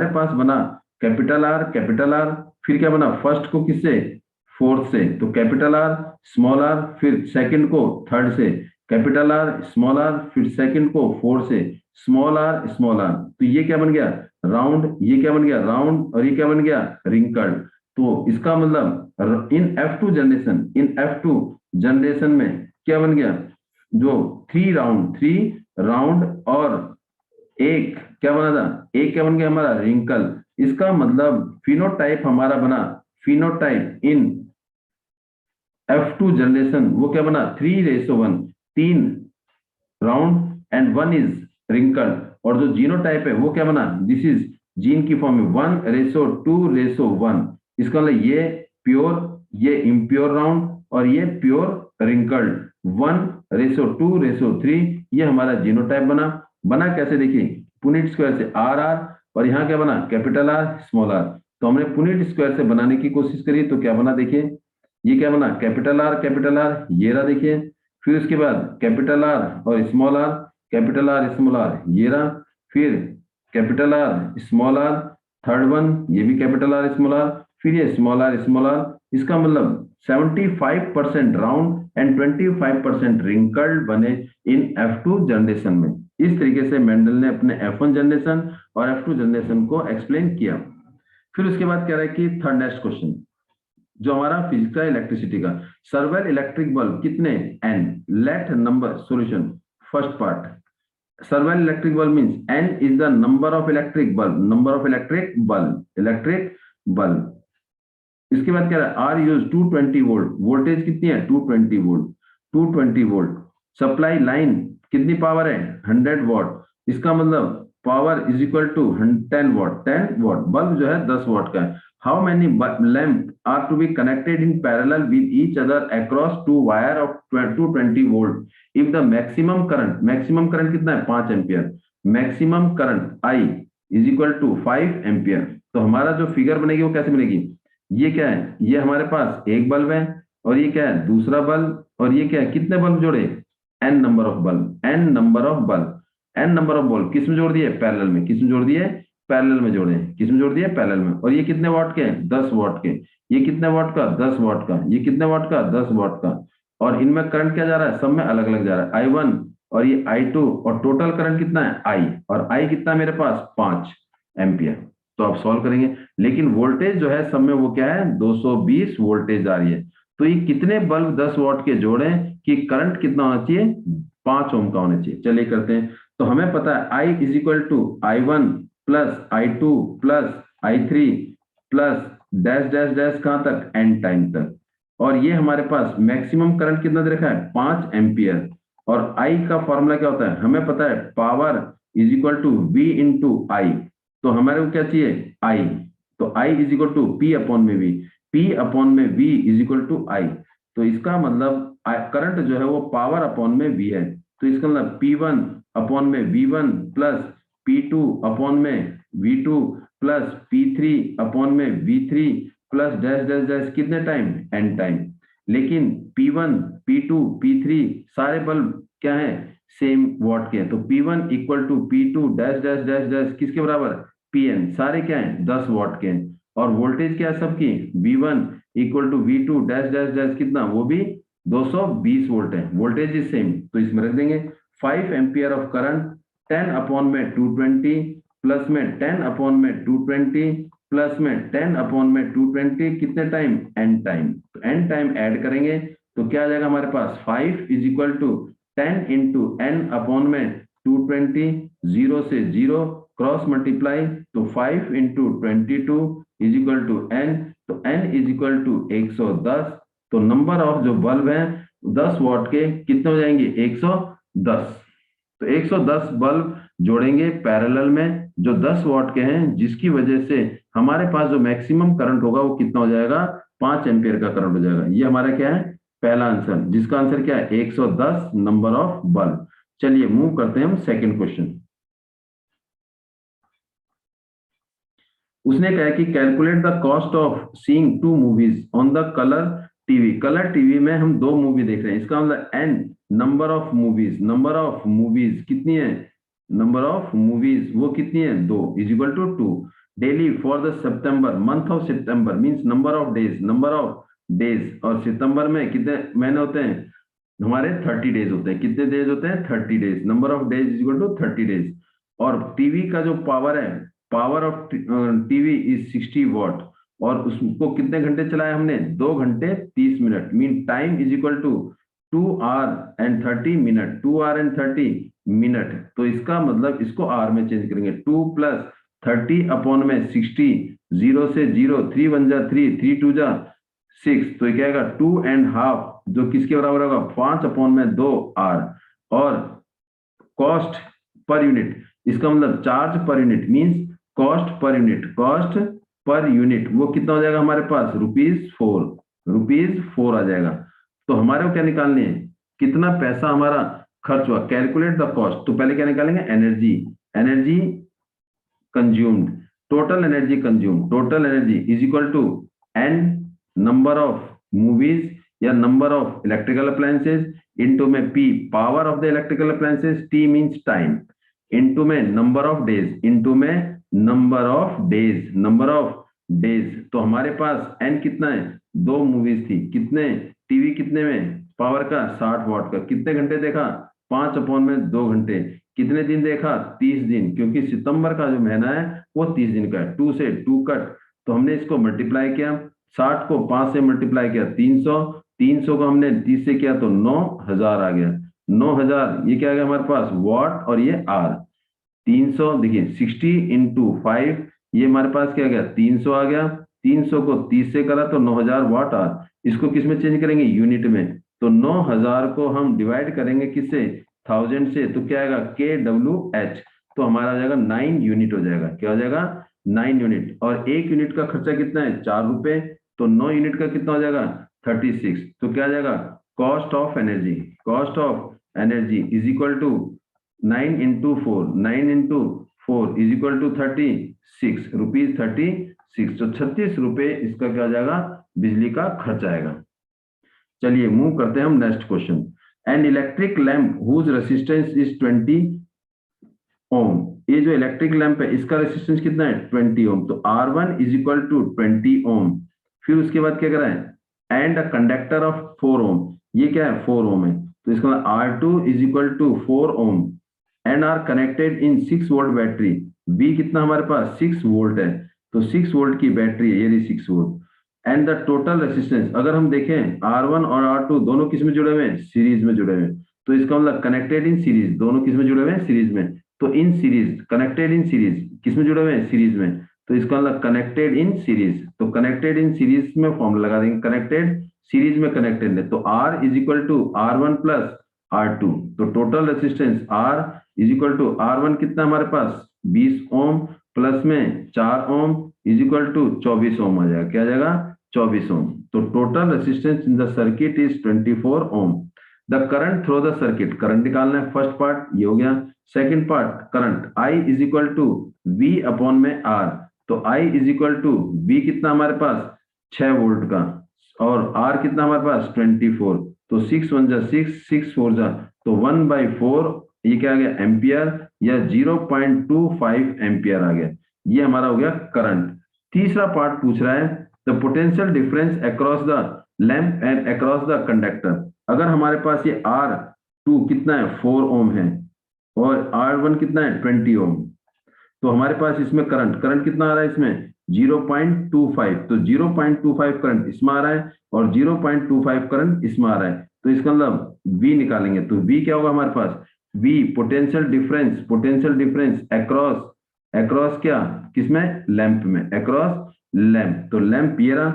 पास बना कैपिटल आर, कैपिटल आर। फिर क्या बना, फर्स्ट को किससे, फोर्थ से, तो कैपिटल आर स्मॉल आर। फिर सेकंड को थर्ड से, कैपिटल आर स्मॉल आर। फिर सेकंड को फोर से, स्मॉल आर स्मॉल आर। तो ये क्या बन गया, राउंड। ये क्या बन गया, राउंड। और ये क्या बन गया, रिंकल्ड। तो इसका मतलब इन F2 जनरेशन, इन F2 जनरेशन में क्या बन गया, जो थ्री राउंड और एक क्या बना था, एक क्या बन गया हमारा, रिंकल। इसका मतलब फिनोटाइप हमारा बना, फिनोटाइप इन F2 जनरेशन वो क्या बना, 3:1, 3 राउंड एंड 1 इज रिंकल। और जो जीनोटाइप है वो क्या बना, दिस इज जीन की फॉर्म में 1:2:1। इसका मतलब ये प्योर, ये इम्प्योर राउंड और ये प्योर रिंकल्ड। 1:2:3 ये हमारा जीनोटाइप बना कैसे, देखिए पुनेट स्क्वायर से आर आर और यहाँ क्या बना, कैपिटल आर स्मॉल आर। तो हमने पुनेट स्क्वायर से बनाने की कोशिश करी, तो क्या बना, देखिए ये क्या बना, कैपिटल आर ये रहा, देखिए। फिर उसके बाद कैपिटल आर और small R, capital R small R ये रहा। फिर capital R small R, third one ये भी कैपिटल आर स्मॉल आर, फिर ये स्मॉल आर। इसका मतलब 75% राउंड एंड 25% रिंकल्ड बने इन F2 जनरेशन में। इस तरीके से मेंडल ने अपने F1 जनरेशन और F2 जनरेशन को एक्सप्लेन किया। फिर उसके बाद कह रहा है कि थर्ड नेक्स्ट क्वेश्चन जो हमारा फिजिक्स का, इलेक्ट्रिसिटी का, सर्वेल इलेक्ट्रिक बल्ब कितने, n, let number solution. First part, surveil electric bulb means n is the number of electric bulb. इसके बाद क्या है, आर यूज 220 वोल्ट, वोल्टेज कितनी है, 220 वोल्ट। सप्लाई लाइन कितनी पावर है, 100 वॉट। इसका मतलब power is equal to 10 watt. Bulb जो है 10 वॉट का है। How many lamp are to be connected in parallel with each other across two wire of 220 volt if the maximum current कितना है, 5 ampere. Maximum current I is equal to 5 ampere. तो हमारा जो figure बनेगी वो कैसे बनेगी, ये क्या है, ये हमारे पास एक बल्ब है और ये क्या है, दूसरा बल्ब। और ये क्या है, कितने बल्ब जोड़े, n नंबर ऑफ बल्ब किस में जोड़ दिए, पैरेलल में। किस में जोड़ दिए, पैरेलल में जोड़े। किस में जोड़ दिए, पैरेलल में। और ये कितने वॉट के, 10 वॉट के। ये कितने वॉट का, 10 वॉट का। ये कितने वॉट का, 10 वॉट का। और इनमें करंट क्या जा रहा है, सब में अलग अलग जा रहा है, I1 और ये I2। और टोटल करंट कितना है, I। और I कितना है मेरे पास, 5 एम्पियर। तो आप सॉल्व करेंगे, लेकिन वोल्टेज जो है सब में वो क्या है, 220 वोल्टेज आ रही है। तो ये कितने बल्ब 10 वॉट के जोड़े कि करंट कितना होना चाहिए, 5 ओम का होना चाहिए। चलिए करते हैं। तो हमें पता है I is equal to I1 plus I2 plus I3 plus dash dash dash कहां तक, एन टाइम तक। और ये हमारे पास मैक्सिमम करंट कितना दे रखा है, 5 एम्पियर। और I का फॉर्मूला क्या होता है, हमें पता है power is equal to V into I. तो हमारे को क्या चाहिए आई, तो I is equal to P upon में वी, पी अपॉन में V is equal to I. तो इसका मतलब करंट जो है वो पावर अपॉन में वी है, तो इसका मतलब पी वन अपॉन में V one plus P two upon में V two plus P three upon में V three plus dash dash dash कितने टाइम एन टाइम। लेकिन P1 P2 P3 सारे बल्ब क्या है सेम वॉट के हैं, तो P1 equal to P2 dash dash dash dash किसके बराबर Pn, सारे क्या है 10 वॉट के हैं। और वोल्टेज क्या है सबकी V1 equal to V2 dash dash dash कितना, वो भी 220 वोल्ट है, वोल्टेज इज सेम। तो इसमें रख देंगे 5 एम्पियर ऑफ करंट 10 अपॉन में 220 प्लस में 10 अपॉन में 220 प्लस में 10 अपॉन में 220 कितने टाइम एन टाइम। तो एन टाइम ऐड करेंगे तो क्या आ जाएगा हमारे पास 5 is equal to 10 into N upon में 220, 0 से 0 क्रॉस मल्टीप्लाई, तो 5 into 22 is equal to N, तो एन इज इक्वल टू 110। तो नंबर ऑफ जो बल्ब है 10 वॉट के कितने हो जाएंगे 110। तो 110 बल्ब जोड़ेंगे पैरेलल में जो 10 वॉट के हैं, जिसकी वजह से हमारे पास जो मैक्सिमम करंट होगा वो कितना हो जाएगा 5 एम्पियर का करंट हो जाएगा। ये हमारा क्या है पहला आंसर, जिसका आंसर क्या है 110 नंबर ऑफ बल्ब। चलिए मूव करते हैं हम सेकंड क्वेश्चन। उसने कहा कि calculate the cost of seeing two movies on the colour TV. Colour TV में हम 2 मूवी देख रहे हैं, इसका मतलब N number of movies, number of movies कितनी है, नंबर ऑफ मूवीज वो कितनी है 2 is equal to 2 daily for the September month of September means number of days, number of days. और सितंबर में कितने महीने होते हैं हमारे 30 डेज होते हैं, कितने डेज होते हैं 30 days, number of days is equal to 30 days. और टीवी का जो पावर है, power of TV is 60 watt, और उसको कितने घंटे चलाया हमने 2 घंटे 30 minute, mean time is equal to 2 hour and 30 minute, 2 hour and 30 minute. तो इसका मतलब इसको आर में चेंज करेंगे, 2 प्लस 30 अपॉन में 60, 0 से 0, 3 1 जा 3, 3 2 जा 6, तो ये क्या आएगा 2.5 जो किसके बराबर होगा 5 अपॉन में 2 आर। और कॉस्ट पर यूनिट, इसका मतलब charge per unit means cost per unit, cost per unit वो कितना हो जाएगा हमारे पास रुपीज 4 आ जाएगा। तो हमारे को क्या निकालनी है कितना पैसा हमारा खर्च हुआ, कैलकुलेट द कॉस्ट। तो पहले क्या निकालेंगे energy, energy consumed, total energy consumed, total energy is equal to N number of movies या number of electrical appliances into में P power of the electrical appliances, T means time, into में number of days, into में number of days, number of days. तो हमारे पास N कितना है 2 movies थी, कितने टीवी कितने में पावर का 60 वॉट का, कितने घंटे देखा 5 अपॉन में 2 घंटे, कितने दिन देखा 30 दिन, क्योंकि सितंबर का जो महीना है वो 30 दिन का है, 2 से 2 कट, तो हमने इसको मल्टीप्लाई किया, 60 को 5 से मल्टीप्लाई किया 300, 300 को हमने 30 से किया तो 9000 आ गया, 9000 ये क्या आ गया हमारे पास वॉट, और ये आर 300 देखिए 60 इंटू 5 ये हमारे पास क्या आ गया 300 आ गया, 300 को 30 से करा तो 9000 वाट आर। इसको किस में चेंज करेंगे यूनिट में, तो 9000 को हम डिवाइड करेंगे किससे 1000 से, तो क्या आएगा के डब्ल्यू एच, तो हमारा आ जाएगा 9 यूनिट हो जाएगा, क्या हो जाएगा 9 यूनिट। और 1 यूनिट का खर्चा कितना है 4 रुपए, तो 9 यूनिट का कितना हो जाएगा 36, तो क्या आ जाएगा cost of energy, cost of energy is equal to 9 into 4, 9 into 4 is equal to 36 rupees 36, तो 36 रुपए इसका क्या हो जाएगा बिजली का खर्च आएगा। चलिए मूव करते हैं हम next question. An electric lamp whose resistance is 20 ohm, ये जो इलेक्ट्रिक लैंप है इसका रेसिस्टेंस कितना है 20 ओम, तो R1 इज इक्वल टू 20 ओम। फिर उसके बाद क्या कर रहा है एंड अ कंडक्टर ऑफ 4 ओम, ये क्या है 4 ओम है, तो इसका मतलब R2 is equal to 4 ohm and are connected in 6 volt battery. बी कितना हमारे पास 6 वोल्ट है, तो 6 वोल्ट की बैटरी है, ये रही 6 volt. And the total resistance अगर हम देखें R1 और R2 दोनों किस में जुड़े हुए हैं सीरीज में जुड़े हुए हैं, तो इसका मतलब कनेक्टेड इन सीरीज, दोनों किस में जुड़े हुए हैं सीरीज में, तो in series connected in series किस में जुड़े हुए हैं सीरीज में, तो इसका मतलब कनेक्टेड इन सीरीज, तो कनेक्टेड इन सीरीज में फॉर्मूला लगा देंगे कनेक्टेड सीरीज में कनेक्टेड है, तो R is equal to R1 plus R2, तो total resistance R is equal to R1 कितना हमारे पास 20 ओम प्लस में 4 ohm is equal to 24 ohm आ जाएगा। क्या आ जाएगा 24 ओम। तो total resistance in the circuit is 24 ohm. The current through the circuit, current निकालना है, फर्स्ट पार्ट ये हो गया। Second part current I is equal to V upon में R। तो I is equal to V कितना हमारे पास 6 वोल्ट का और R कितना हमारे पास 24। तो 6 1 जा 6, 6 4 जा तो 1/4 ये क्या आ गया एम्पियर या 0.25 एम्पियर आ गया। ये हमारा हो गया करंट। तीसरा पार्ट पूछ रहा है the potential difference across the lamp and across the conductor. अगर हमारे पास ये R2 कितना है 4 ओम है और R1 कितना है 20 ओम, तो हमारे पास इसमें करंट कितना आ रहा है इसमें 0.25। तो 0.25 करंट इसमें आ रहा है और 0.25 करंट इसमें आ रहा है। तो इसका मतलब V निकालेंगे तो V क्या होगा हमारे पास V पोटेंशियल डिफरेंस अक्रॉस क्या किसमें लैंप में, अक्रॉस लैंप। तो लैंप ये रहा।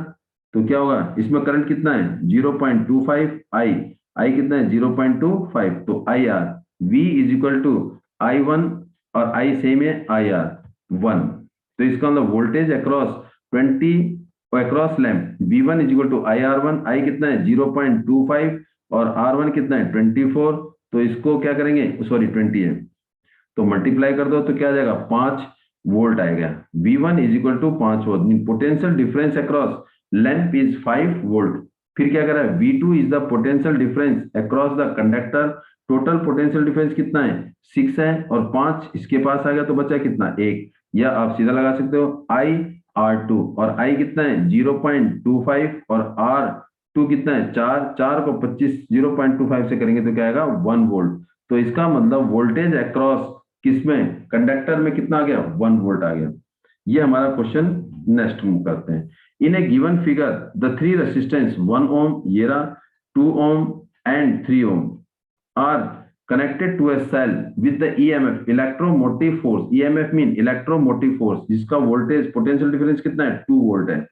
तो क्या होगा इसमें करंट कितना है 0.25 I कितना है 0.25 तो IR V is equal to I1 और I सेम है IR1। तो इसका मतलब voltage across 20 across lamp V1 is equal to IR1। I कितना है 0.25 और R1 कितना है 24। तो इसको क्या करेंगे सॉरी 20 है तो मल्टीप्लाई कर दो तो क्या आ जाएगा 5 वोल्ट आएगा। V1 is equal to 5 volt. Potential difference across lamp is 5 volt. फिर क्या कर रहा है V2 is the potential difference across the conductor. Total potential difference कितना है 6 है और 5 इसके पास आ गया तो बचा कितना 1। या आप सीधा लगा सकते हो I R2 और I कितना है 0.25 और R2 कितना है 4 को 25 0.25 से करेंगे तो क्या आएगा 1 वोल्ट। तो इसका मतलब वोल्टेज अक्रॉस किसमें कंडक्टर में कितना आ गया 1 वोल्ट आ गया। ये हमारा क्वेश्चन नेक्स्ट मूव करते हैं। In a given figure the three resistance 1 ohm ये रहा 2 ohm and 3 ohm are connected to a cell with the EMF electromotive force. EMF mean electromotive force जिसका वोल्टेज पोटेंशियल डिफरेंस कितना है 2 volt है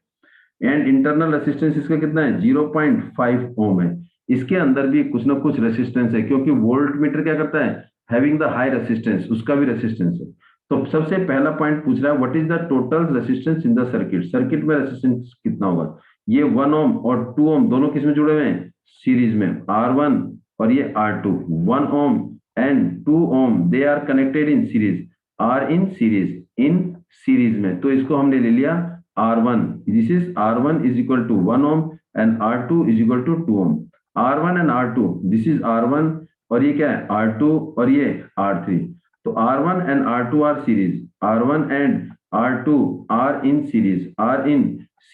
and internal resistance इसका कितना है 0.5 ओम है। इसके अंदर भी कुछ ना कुछ रेसिस्टेंस है क्योंकि वोल्ट मीटर क्या करता है हैविंग द हाई रेसिस्टेंस उसका भी रेसिस्टेंस है। तो सबसे पहला पॉइंट पूछ रहा है what is the total resistance in the circuit. Circuit में रेसिस्टेंस कितना होगा। ये 1 ओम और 2 ओम दोनों किस में जुड़े हुए हैं सीरीज में R1 और ये R2। 1 ohm and 2 ohm they are connected in series are in series में। तो इसको हमने ले लिया R1 this is R1 is equal to 1 ohm and R2 is equal to 2 ohm. R1 and R2 this is R1 और ये क्या है R2 और ये R3। तो R1 and R2 are series R1 and R2 are in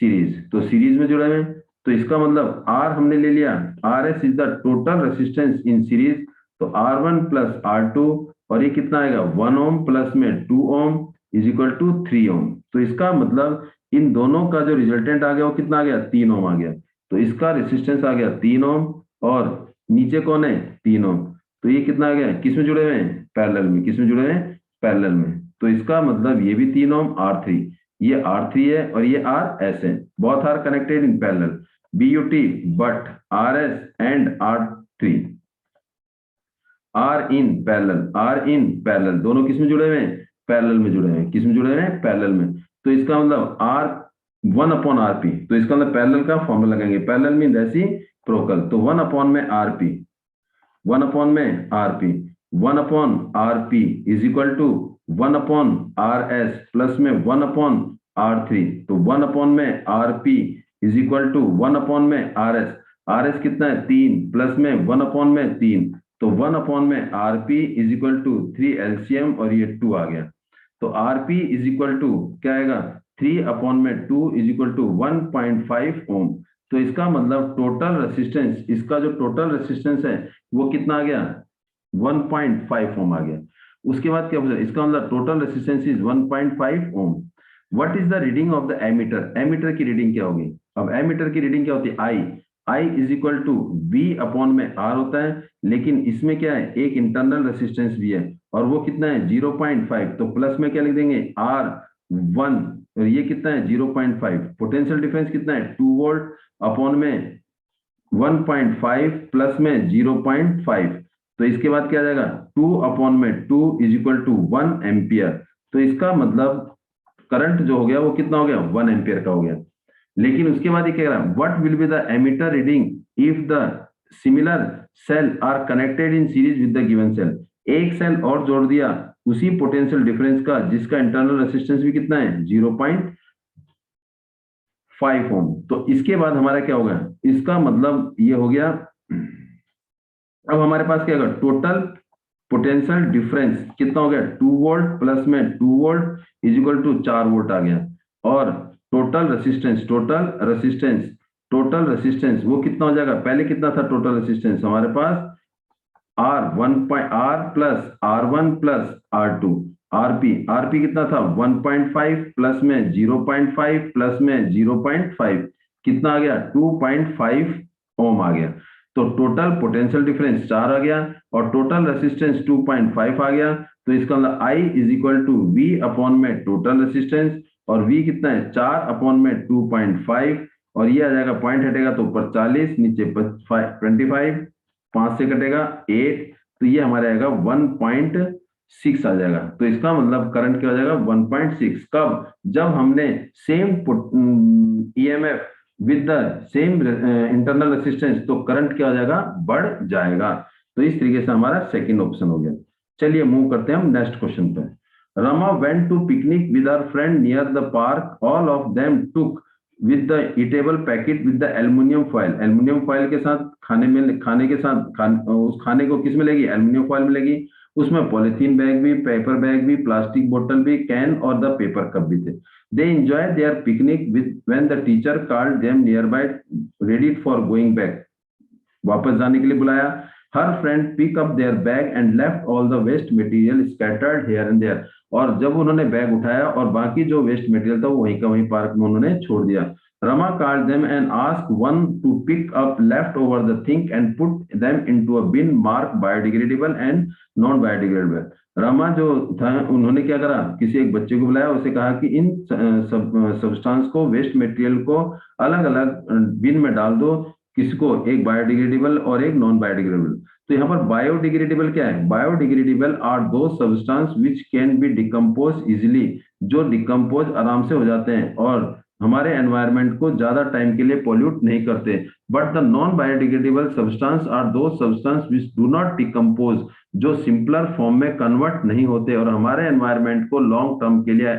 series तो series में जुड़े हुए। तो इसका मतलब R हमने ले लिया RS is the total resistance in series. तो R1 प्लस R2 और ये कितना आएगा 1 ओम प्लस में 2 ओम इज इक्वल टू 3 ओम। तो इसका मतलब इन दोनों का जो रिजल्टेंट आ गया वो कितना आ गया 3 ओम आ गया। तो इसका रेसिस्टेंस आ गया 3 ओम और नीचे कौन है 3 ओम। तो ये कितना आ गया किसमें जुड़े हुए हैं पैरेलल में। किसमें जुड़े हुए हैं पैरेलल में। तो इसका मतलब ये भी 3 ओम R3 ये R3 है और ये RS है। Both are connected in parallel BUT but RS and R3 are in parallel दोनों किसमें जुड़े हुए हैं पैरेलल में जुड़े हुए हैं। किसमें जुड़े हुए हैं पैरेलल में। तो इसका मतलब R1 अपॉन RP। तो इसका मतलब पैरेलल का फॉर्मूला लगाएंगे। Parallel mean reciprocal. तो 1 अपॉन में RP 1 अपॉन में RP 1 upon RP is equal to 1 upon RS plus में 1 अपॉन R3। तो 1 अपॉन में RP is equal to 1 upon में RS कितना है 3 प्लस में 1 अपॉन में 3। तो 1 अपॉन में RP is equal to 3 LCM और ये 2 आ गया। तो RP इज इक्वल टू क्या आएगा 3 अपॉन में 2 इज इक्वल टू 1.5 ओम। तो इसका मतलब टोटल रेसिस्टेंस इसका जो टोटल रेसिस्टेंस है वो कितना आ गया 1.5 ओम आ गया। उसके बाद क्या बोला इसका मतलब total resistance is 1.5 ohm. What is the reading of the ammeter. Ammeter की रीडिंग क्या होगी। अब एमीटर की रीडिंग क्या होती है I is equal to V upon में R होता है लेकिन इसमें क्या है एक इंटरनल रेसिस्टेंस भी है और वो कितना है 0.5। तो प्लस में क्या लिख देंगे R1 और ये कितना है 0.5। पोटेंशियल डिफरेंस कितना है 2 वोल्ट अपॉन में 1.5 प्लस में 0.5। तो इसके बाद क्या आ जाएगा 2/2 = 1 एम्पियर। तो इसका मतलब करंट जो हो गया वो कितना हो गया 1 एम्पियर का हो गया। लेकिन उसके बाद ये कह रहा है what will be the ammeter reading if the similar cell are connected in series with the given cell. एक सेल और जोड़ दिया उसी पोटेंशियल डिफरेंस का जिसका इंटरनल रेसिस्टेंस भी कितना है 0.5 ओम। तो इसके बाद हमारा क्या होगा, इसका मतलब ये हो गया, अब हमारे पास क्या होगा टोटल पोटेंशियल डिफरेंस कितना हो गया 2 वोल्ट प्लस में 2 वोल्ट = 4 वोल्ट आ गया। और टोटल रेसिस्टेंस वो कितना हो जाएगा, पहले कितना था टोटल रेसिस्टेंस हमारे पास R plus R1 plus R2 RP कितना था 1.5 प्लस में 0.5 प्लस में 0.5 कितना आ गया 2.5 ओम आ गया। तो टोटल पोटेंशियल डिफरेंस 4 आ गया और टोटल रेसिस्टेंस 2.5 आ गया। तो इसका मतलब I = V अपॉन में टोटल रेसिस्टेंस, और V कितना है 4 अपॉन में 2.5, और ये आ जाएगा पॉइंट हटेगा तो ऊपर 40 नीचे 25, 5 से कटेगा 8, तो ये हमारा आएगा 1.6 आ जाएगा। तो इसका मतलब करंट क्या हो जाएगा 1.6। कब, जब हमने same EMF with the same internal resistance, तो करंट क्या हो जाएगा बढ़ जाएगा। तो इस तरीके से हमारा सेकंड ऑप्शन हो गया। चलिए मूव करते हैं हम नेक्स्ट क्वेश्चन पे। Rama went to picnic with her friend near the park, all of them took with the eatable packet with the aluminium foil. Aluminium foil के साथ खाने के साथ उस खाने को किस में लेगी, एल्युमिनियम फॉयल में लेगी। उसमें पॉलिथीन बैग भी, पेपर बैग भी, प्लास्टिक बोतल भी, कैन और द पेपर कप भी थे। They enjoy their picnic with when the teacher called them nearby ready for going back. वापस जाने के लिए बुलाया। हर friend pick up their bag and left all the waste material scattered here and there. और जब उन्होंने bag उठाया और बाकी जो वेस्ट मटेरियल था वो वहीं का वहीं पार्क में उन्होंने छोड़ दिया। Rama called them and asked one to pick up leftover the thing and put them into a bin marked biodegradable and non biodegradable। Rama जो था उन्होंने क्या करा, किसी एक बच्चे को बुलाया, उसे कहा कि इन सब्सटेंस को, वेस्ट मटेरियल को अलग अलग बिन में डाल दो, किसको, एक बायोडिग्रेडेबल और एक नॉन बायोडिग्रेडेबल। तो यहाँ पर बायोडिग्रेडेबल क्या है, biodegradable are those substance which can B decompose easily, जो डिकम्पोज आराम से हो जाते हैं और हमारे एनवायरनमेंट को ज्यादा टाइम के लिए पोल्यूट नहीं करते। But the non biodegradable substance are those substance which do not decompose, जो सिंपलर फॉर्म में कन्वर्ट नहीं होते और हमारे एनवायरनमेंट को लॉन्ग टर्म के लिए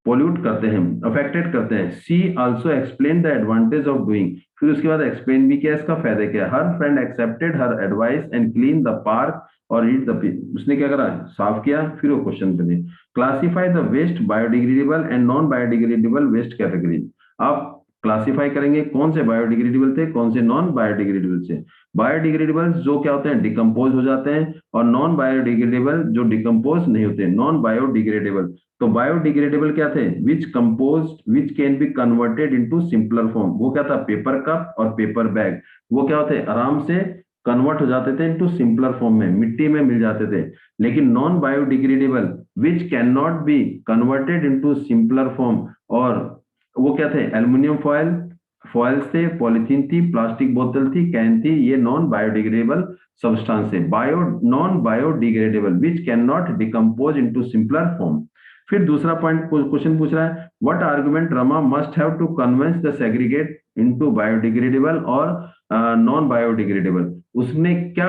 पोल्यूट करते हैं, अफेक्टेड करते हैं। C also explain the advantage of doing, फिर उसके बाद एक्सप्लेन भी किया इसका फायदा क्या है। हर friend accepted her advice and clean the park और ईट द पिग। उसने क्या करा, साफ किया, फिर वो क्वेश्चन पे the classify the waste biodegradable and non biodegradable waste category. आप क्लासीफाई करेंगे कौन से बायोडिग्रेडेबल थे, कौन से नॉन बायोडिग्रेडेबल थे। बायोडिग्रेडेबल जो क्या होते हैं डिकम्पोज हो जाते हैं, और नॉन बायोडिग्रेडेबल जो डिकम्पोज नहीं होते, नॉन बायोडिग्रेडेबल। तो बायोडिग्रेडेबल क्या थे, which composed which can be converted into simpler form. वो क्या था, पेपर कप और पेपर बैग। वो क्या होते, आराम से कन्वर्ट हो जाते थे इनटू सिंपलर फॉर्म में, मिट्टी में मिल जाते थे। लेकिन non biodegradable which can not be converted into simpler form, और वो क्या थे, एल्युमिनियम फॉइल्स थे, पॉलिथीन थी, प्लास्टिक बोतल थी, कैन थी, ये नॉन बायोडिग्रेडेबल सब्सटेंस है। Non biodegradable which can not decompose into simpler form. फिर दूसरा पॉइंट क्वेश्चन पूछ रहा है, what argument Rama must have to convince the segregate into biodegradable और नॉन बायोडिग्रेडेबल। उसने क्या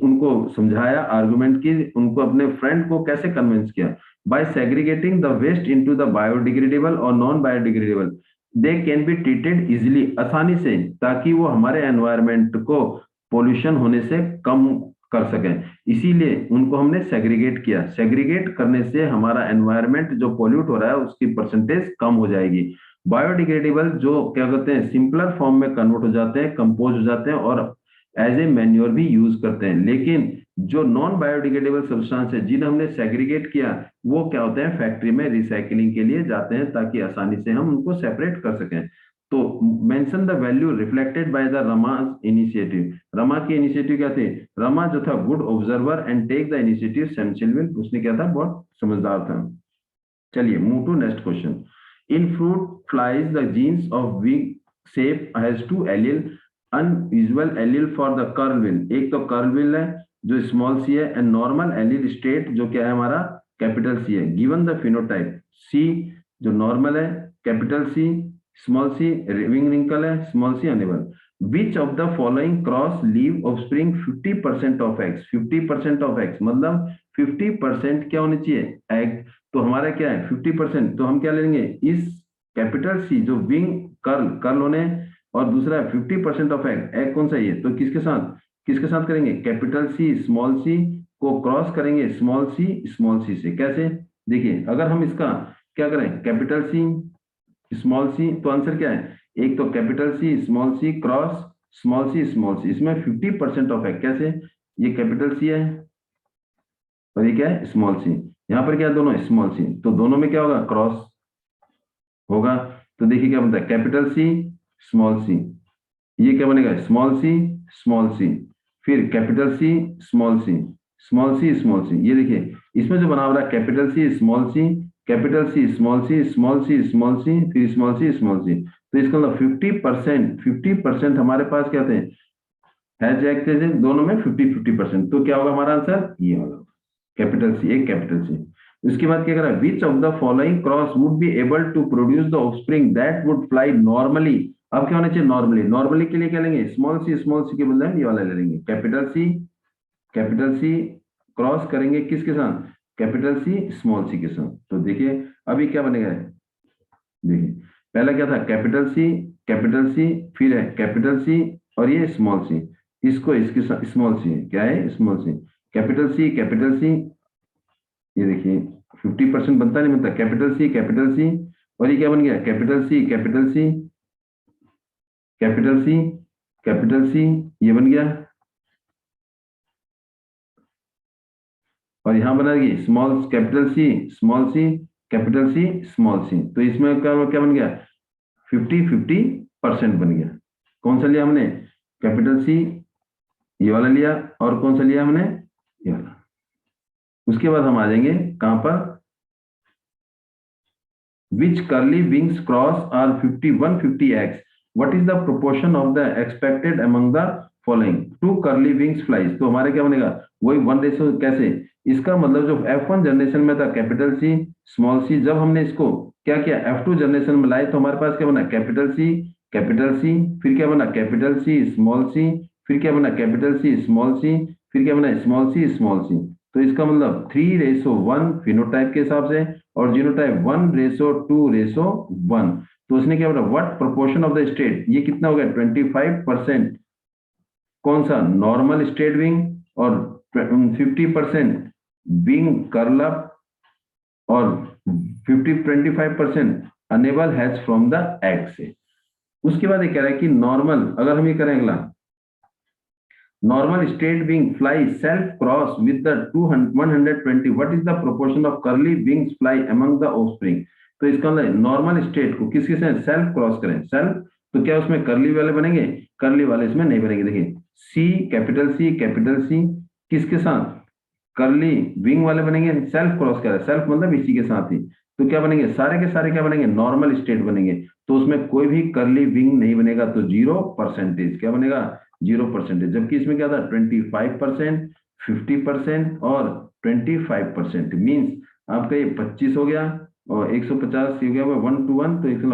उनको समझाया आर्गुमेंट की, उनको अपने फ्रेंड को कैसे कन्विंस किया। By segregating the waste into the biodegradable और non biodegradable they can be treated easily, आसानी से, ताकि वो हमारे एनवायरनमेंट को पोल्यूशन होने से कम कर सकें। इसीलिए उनको हमने सेग्रीगेट किया। सेग्रीगेट करने से हमारा एनवायरनमेंट जो पोल्यूट हो रहा है उसकी परसेंटेज कम हो जाएगी। बायोडिग्रेडेबल जो क्या कहते हैं सिंपलर फॉर्म में कन्वर्ट हो जाते हैं, कंपोज हो जाते हैं और एज ए मैन्योर भी यूज करते हैं। लेकिन जो नॉन बायोडिग्रेडेबल सब्सटेंस है जिन्हें हमने सेग्रीगेट किया, वो क्या होते हैं फैक्ट्री में रिसाइकलिंग के लिए जाते हैं, ताकि आसानी से हम उनको सेपरेट कर सकें। तो mention the value reflected by the Rama's initiative. Rama की इनिशिएटिव क्या थी, रमा जो था good observer and take the initiative sensible, उसने क्या था बहुत समझदार था। चलिए move to next question. In fruit flies the genes of wing shape has two allele unusual allele for the curl will, एक तो कर्ल विल है जो स्मॉल सी है, एंड नॉर्मल एलील स्टेट जो क्या है हमारा कैपिटल सी है। गिवन द फिनोटाइप सी जो नॉर्मल है, capital C, small C wing wrinkle है, small C unable. Which of the following cross leave offspring 50% of X, 50% of X मतलब 50% क्या होनी चाहिए एग, तो हमारा क्या है 50%, तो हम क्या ले लेंगे इस कैपिटल सी जो विंग कर्ल कर्ल होने, और दूसरा 50% ऑफ एग, एग कौन सा है ये, तो किसके साथ करेंगे कैपिटल सी स्मॉल सी को क्रॉस करेंगे स्मॉल सी से। कैसे, देखिए अगर हम इसका क्या करें कैपिटल सी स्मॉल सी, तो आंसर क्या है, एक तो कैपिटल सी स्मॉल सी क्रॉस स्मॉल सी, इसमें 50% ऑफ एग, कैसे, ये कैपिटल सी है और ये क्या है स्मॉल सी, यहाँ पर क्या है दोनों स्मॉल सी, तो दोनों में क्या होगा क्रॉस होगा। तो देखिए क्या बनता है कैपिटल सी स्मॉल सी, ये क्या बनेगा स्मॉल सी, फिर कैपिटल सी स्मॉल सी स्मॉल सी स्मॉल सी, ये देखिए इसमें जो बना हुआ है कैपिटल सी स्मॉल सी कैपिटल सी स्मॉल सी स्मॉल सी स्मॉल सी फिर स्मॉल सी, तो इसका मतलब 50% हमारे पास क्या थे है दोनों में 50-50%, तो क्या होगा हमारा आंसर ये होगा कैपिटल सी, एक कैपिटल सी। उसके बाद क्या करा which of the following cross would be able to produce the offspring that would fly normally, अब क्या होना चाहिए नॉर्मली के लिए क्या लेंगे स्मॉल सी के बदले हम ये वाला ले लेंगे कैपिटल सी क्रॉस करेंगे किसके साथ कैपिटल सी स्मॉल सी के साथ। तो देखिए अभी क्या बनेगा, देखिए पहला क्या था कैपिटल सी फिर है कैपिटल सी और ये स्मॉल सी, इसको इसके साथ स्मॉल सी है, क्या है स्मॉल सी कैपिटल सी, ये देखिए 50% बनता नहीं बनता कैपिटल सी और ये क्या बन गया कैपिटल सी ये बन गया, और यहां बना गई small C capital C small सी, तो इसमें क्या बन गया 50-50% बन गया। कौन सा लिया हमने कैपिटल सी ये वाला लिया, और कौन सा लिया हमने ये वाला। उसके बाद हम आ जाएंगे कहां पर which curly wings cross are 150x, what is the proportion of the expected among the following two curly wings flies, तो हमारे क्या बनेगा वही 1 रेशो, कैसे, इसका मतलब जो F1 जनरेशन में था कैपिटल सी स्मॉल सी, जब हमने इसको क्या किया F2 जनरेशन में लाए तो हमारे पास क्या बना कैपिटल सी फिर क्या बना कैपिटल सी स्मॉल सी फिर क्या बना कैपिटल सी स्मॉल सी फिर क्या बना स्मॉल सी, तो इसका मतलब 3:1 फिनोटाइप के हिसाब से और जीनोटाइप 1:2:1, तो उसने क्या बोला what proportion of the state, ये कितना हो गया 25%, कौन सा नॉर्मल स्टेट विंग और 50% विंग कर्ल अप और 25% unable has from the egg से। उसके बाद ये कह रहा है कि नॉर्मल, अगर हम ये करें अगला normal straight wing fly self cross with the 120, what is the proportion of curly wings fly among the offspring, तो इसका मतलब नॉर्मल स्टेट को किसके साथ सेल्फ क्रॉस करें सेल्फ, तो क्या उसमें कर्ली वाले बनेंगे, कर्ली वाले इसमें नहीं बनेंगे। देखिए सी कैपिटल सी किसके साथ कर्ली विंग वाले बनेंगे, सेल्फ क्रॉस करें सेल्फ मतलब इसी के साथ ही, तो क्या बनेंगे सारे के सारे क्या बनेंगे नॉर्मल स्टेट बनेंगे, तो उसमें कोई भी कर्ली विंग नहीं बनेगा, तो 0% क्या बनेगा 0%, जबकि इसमें क्या था 25%, 50% और 25%, मीन्स आपका ये 25 हो गया और 150 हो गया 1:1, तो इसका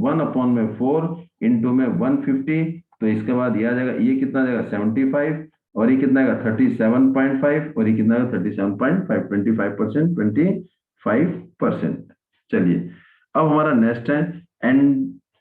1/4 इंटू में 150, तो इसके बाद ये आ जाएगा, ये कितना आ जाएगा 75 और ये कितना आएगा 37.5 और ये कितना आएगा 37.5, 25%, 25%। चलिए अब हमारा नेक्स्ट है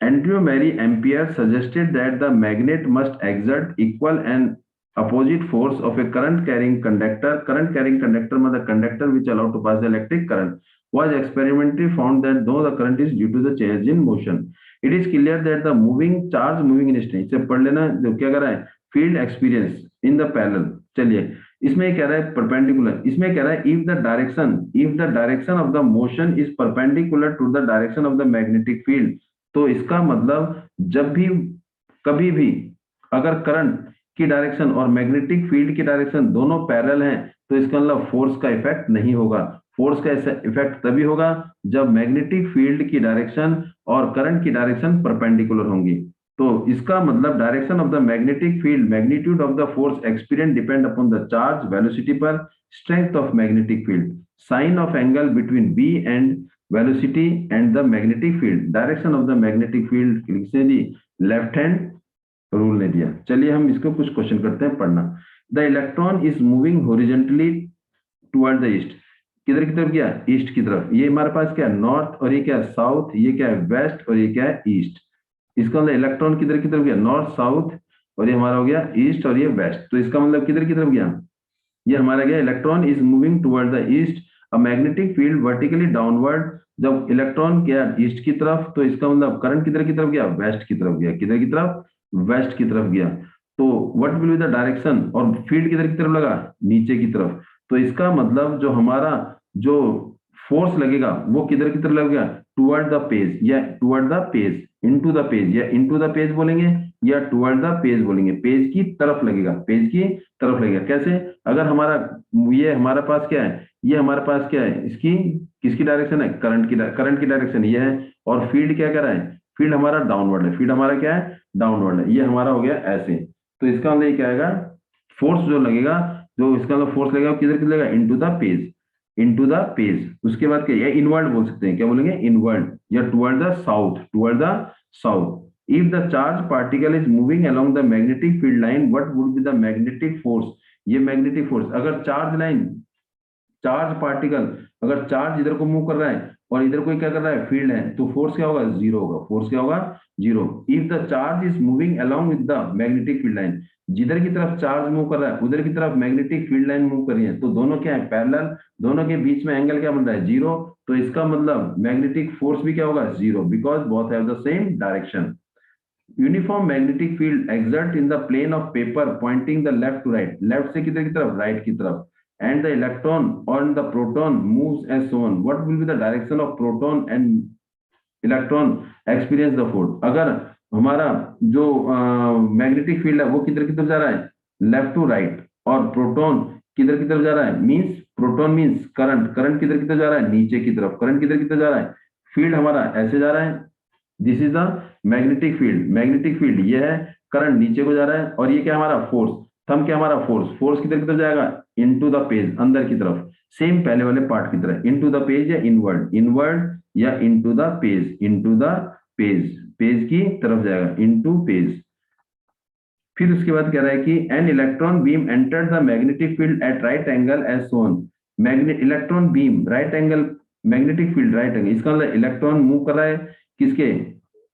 Andrew Mary Ampere suggested that the magnet must exert equal and opposite force of a current carrying conductor. Current carrying conductor means the conductor which allow to pass the electric current was experimentally found that though the current is due to the change in motion, it is clear that the moving charge moving in distance, इसे पढ़ लेना जो क्या कर रहा है field experience in the parallel. चलिए इसमें कह रहा है परपेंडिकुलर, इसमें कह रहा है if the direction of the motion is perpendicular to the direction of the magnetic field, तो इसका मतलब जब भी कभी भी अगर करंट की डायरेक्शन और मैग्नेटिक फील्ड की डायरेक्शन दोनों पैरेलल हैं, तो इसका मतलब फोर्स का इफेक्ट नहीं होगा। फोर्स का इफेक्ट तभी होगा जब मैग्नेटिक फील्ड की डायरेक्शन और करंट की डायरेक्शन परपेंडिकुलर होंगी। तो इसका मतलब direction of the magnetic field, magnitude of the force experience depend upon the charge, velocity पर strength of magnetic field, sine of angle between B and velocity and the magnetic field, direction of the magnetic field किसने दी, left hand rule ने दिया। चलिए हम इसको कुछ question करते हैं पढ़ना। The electron is moving horizontally toward the east, किधर की तरफ गया, ईस्ट की तरफ। ये हमारे पास क्या है, नॉर्थ, और ये क्या है साउथ, ये क्या है वेस्ट, और ये क्या है ईस्ट। इसका मतलब इलेक्ट्रॉन किधर की तरफ गया, नॉर्थ साउथ, और ये हमारा हो गया ईस्ट, और ये वेस्ट। तो इसका मतलब किधर की तरफ गया, ये हमारा गया electron is moving toward the east, a magnetic field vertically downward. जब इलेक्ट्रॉन गया ईस्ट की तरफ तो इसका मतलब करंट किधर की तरफ गया, वेस्ट की तरफ गया। किधर की तरफ, वेस्ट की तरफ गया। तो what will be the direction, और फील्ड किधर की तरफ लगा, नीचे की तरफ। तो इसका मतलब जो हमारा जो फोर्स लगेगा वो किधर की तरफ लगेगा, टुवर्ड द पेज, या toward the page, into the page, या इनटू द पेज बोलेंगे या टुवर्ड द पेज बोलेंगे। पेज की तरफ लगेगा, पेज की तरफ लगेगा। कैसे, अगर हमारा ये हमारे पास क्या है, ये हमारे पास क्या है, इसकी किसकी डायरेक्शन है, करंट की डायरेक्शन ये है, और फील्ड क्या कर रहा है, फील्ड हमारा डाउनवर्ड है, फील्ड हमारा क्या है, डाउनवर्ड है। ये हमारा हो गया ऐसे। तो इसका मतलब ये क्या आएगा, फोर्स जो लगेगा, जो इसका मतलब फोर्स लगेगा किधर किधर लगेगा, into the page, into the page. उसके बाद क्या, इनवर्ड बोल सकते हैं, क्या बोलेंगे, इनवर्ड, या toward the south, toward the south. If the charge particle is moving along the magnetic field line, what would be the magnetic force? ये magnetic force, अगर चार्ज लाइन, चार्ज पार्टिकल, अगर charge इधर को move कर रहा है और इधर कोई क्या कर रहा है, फील्ड है, तो फोर्स क्या होगा, जीरो होगा। फोर्स क्या होगा, zero. If the charge is moving along with the magnetic field line, जिधर की तरफ चार्ज मूव कर रहा है उधर की तरफ मैग्नेटिक फील्ड लाइन मूव कर रही है, तो दोनों क्या है, पैरेलल, दोनों के बीच में एंगल क्या बन रहा है, जीरो। तो इसका मतलब मैग्नेटिक फोर्स भी क्या होगा, zero, because both have the same direction. Uniform magnetic field exert in the plane of paper pointing the left to right, left से किधर की तरफ, राइट की तरफ, and the electron on the proton moves as shown. What will be the direction of proton and electron experience the force? अगर हमारा जो magnetic field है वो किधर की तरफ जा रहा है, लेफ्ट टू राइट, और प्रोटॉन किधर की तरफ जा रहा है, means proton means current, current किधर की तरफ जा रहा है, नीचे की तरफ। करंट किधर की तरफ जा रहा है, फील्ड हमारा ऐसे जा रहा है, this is the magnetic field. Magnetic field ये है, करंट नीचे को जा रहा है, और ये क्या हमारा फोर्स, थंब क्या हमारा फोर्स, फोर्स किधर की तरफ जाएगा, इनटू द पेज, अंदर की तरफ, सेम पहले वाले पार्ट की तरह, इनटू द पेज या इनवर्ड, इनवर्ड या into the page, into the page, page की तरफ जाएगा, इनटू पेज। फिर उसके बाद कह रहा है कि an electron beam entered the magnetic field at right angle as soon. Magnet electron beam right angle, magnetic field right angle, इसका मतलब इलेक्ट्रॉन मूव कर रहा है किसके,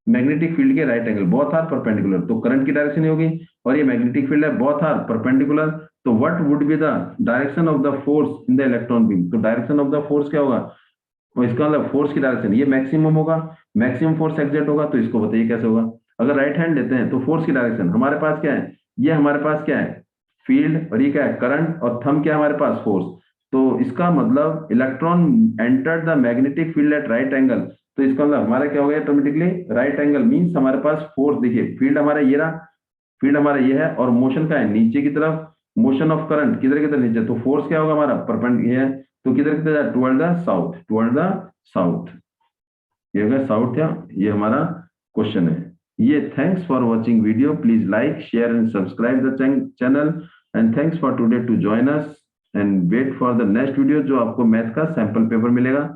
मैग्नेटिक फील्ड के right angle, both are perpendicular, तो करंट की direction होगी, और ये मैग्नेटिक फील्ड है, बोथ आर परपेंडिकुलर। तो what would be the direction of the force in the electron beam, तो डायरेक्शन ऑफ द फोर्स क्या होगा, तो इसका मतलब फोर्स की डायरेक्शन ये मैक्सिमम होगा, मैक्सिमम फोर्स एक्सर्ट होगा। तो इसको बताइए कैसे होगा। अगर राइट हैंड लेते हैं तो फोर्स की डायरेक्शन हमारे पास क्या है, ये हमारे पास क्या है, फील्ड, और ये क्या है, करंट, और थंब क्या है हमारे पास, फोर्स। तो इसका मतलब electron entered the magnetic field at right angle, तो इसका मतलब हमारा क्या हो गया ऑटोमेटिकली, राइट एंगल मींस हमारे पास फोर्स, देखिए फील्ड हमारा ये रहा, फील्ड हमारा ये है, और मोशन का है नीचे की तरफ, मोशन ऑफ करंट किधर की तरफ, नीचे। तो फोर्स क्या होगा हमारा, परपेंडिकुलर है, तो किधर की तरफ, toward the south, toward the south. ये होगा साउथ, या ये हमारा क्वेश्चन है ये। Thanks for watching video, please like share and subscribe the channel, and thanks for today to join us, and wait for the next video जो आपको math का सैंपल पेपर मिलेगा।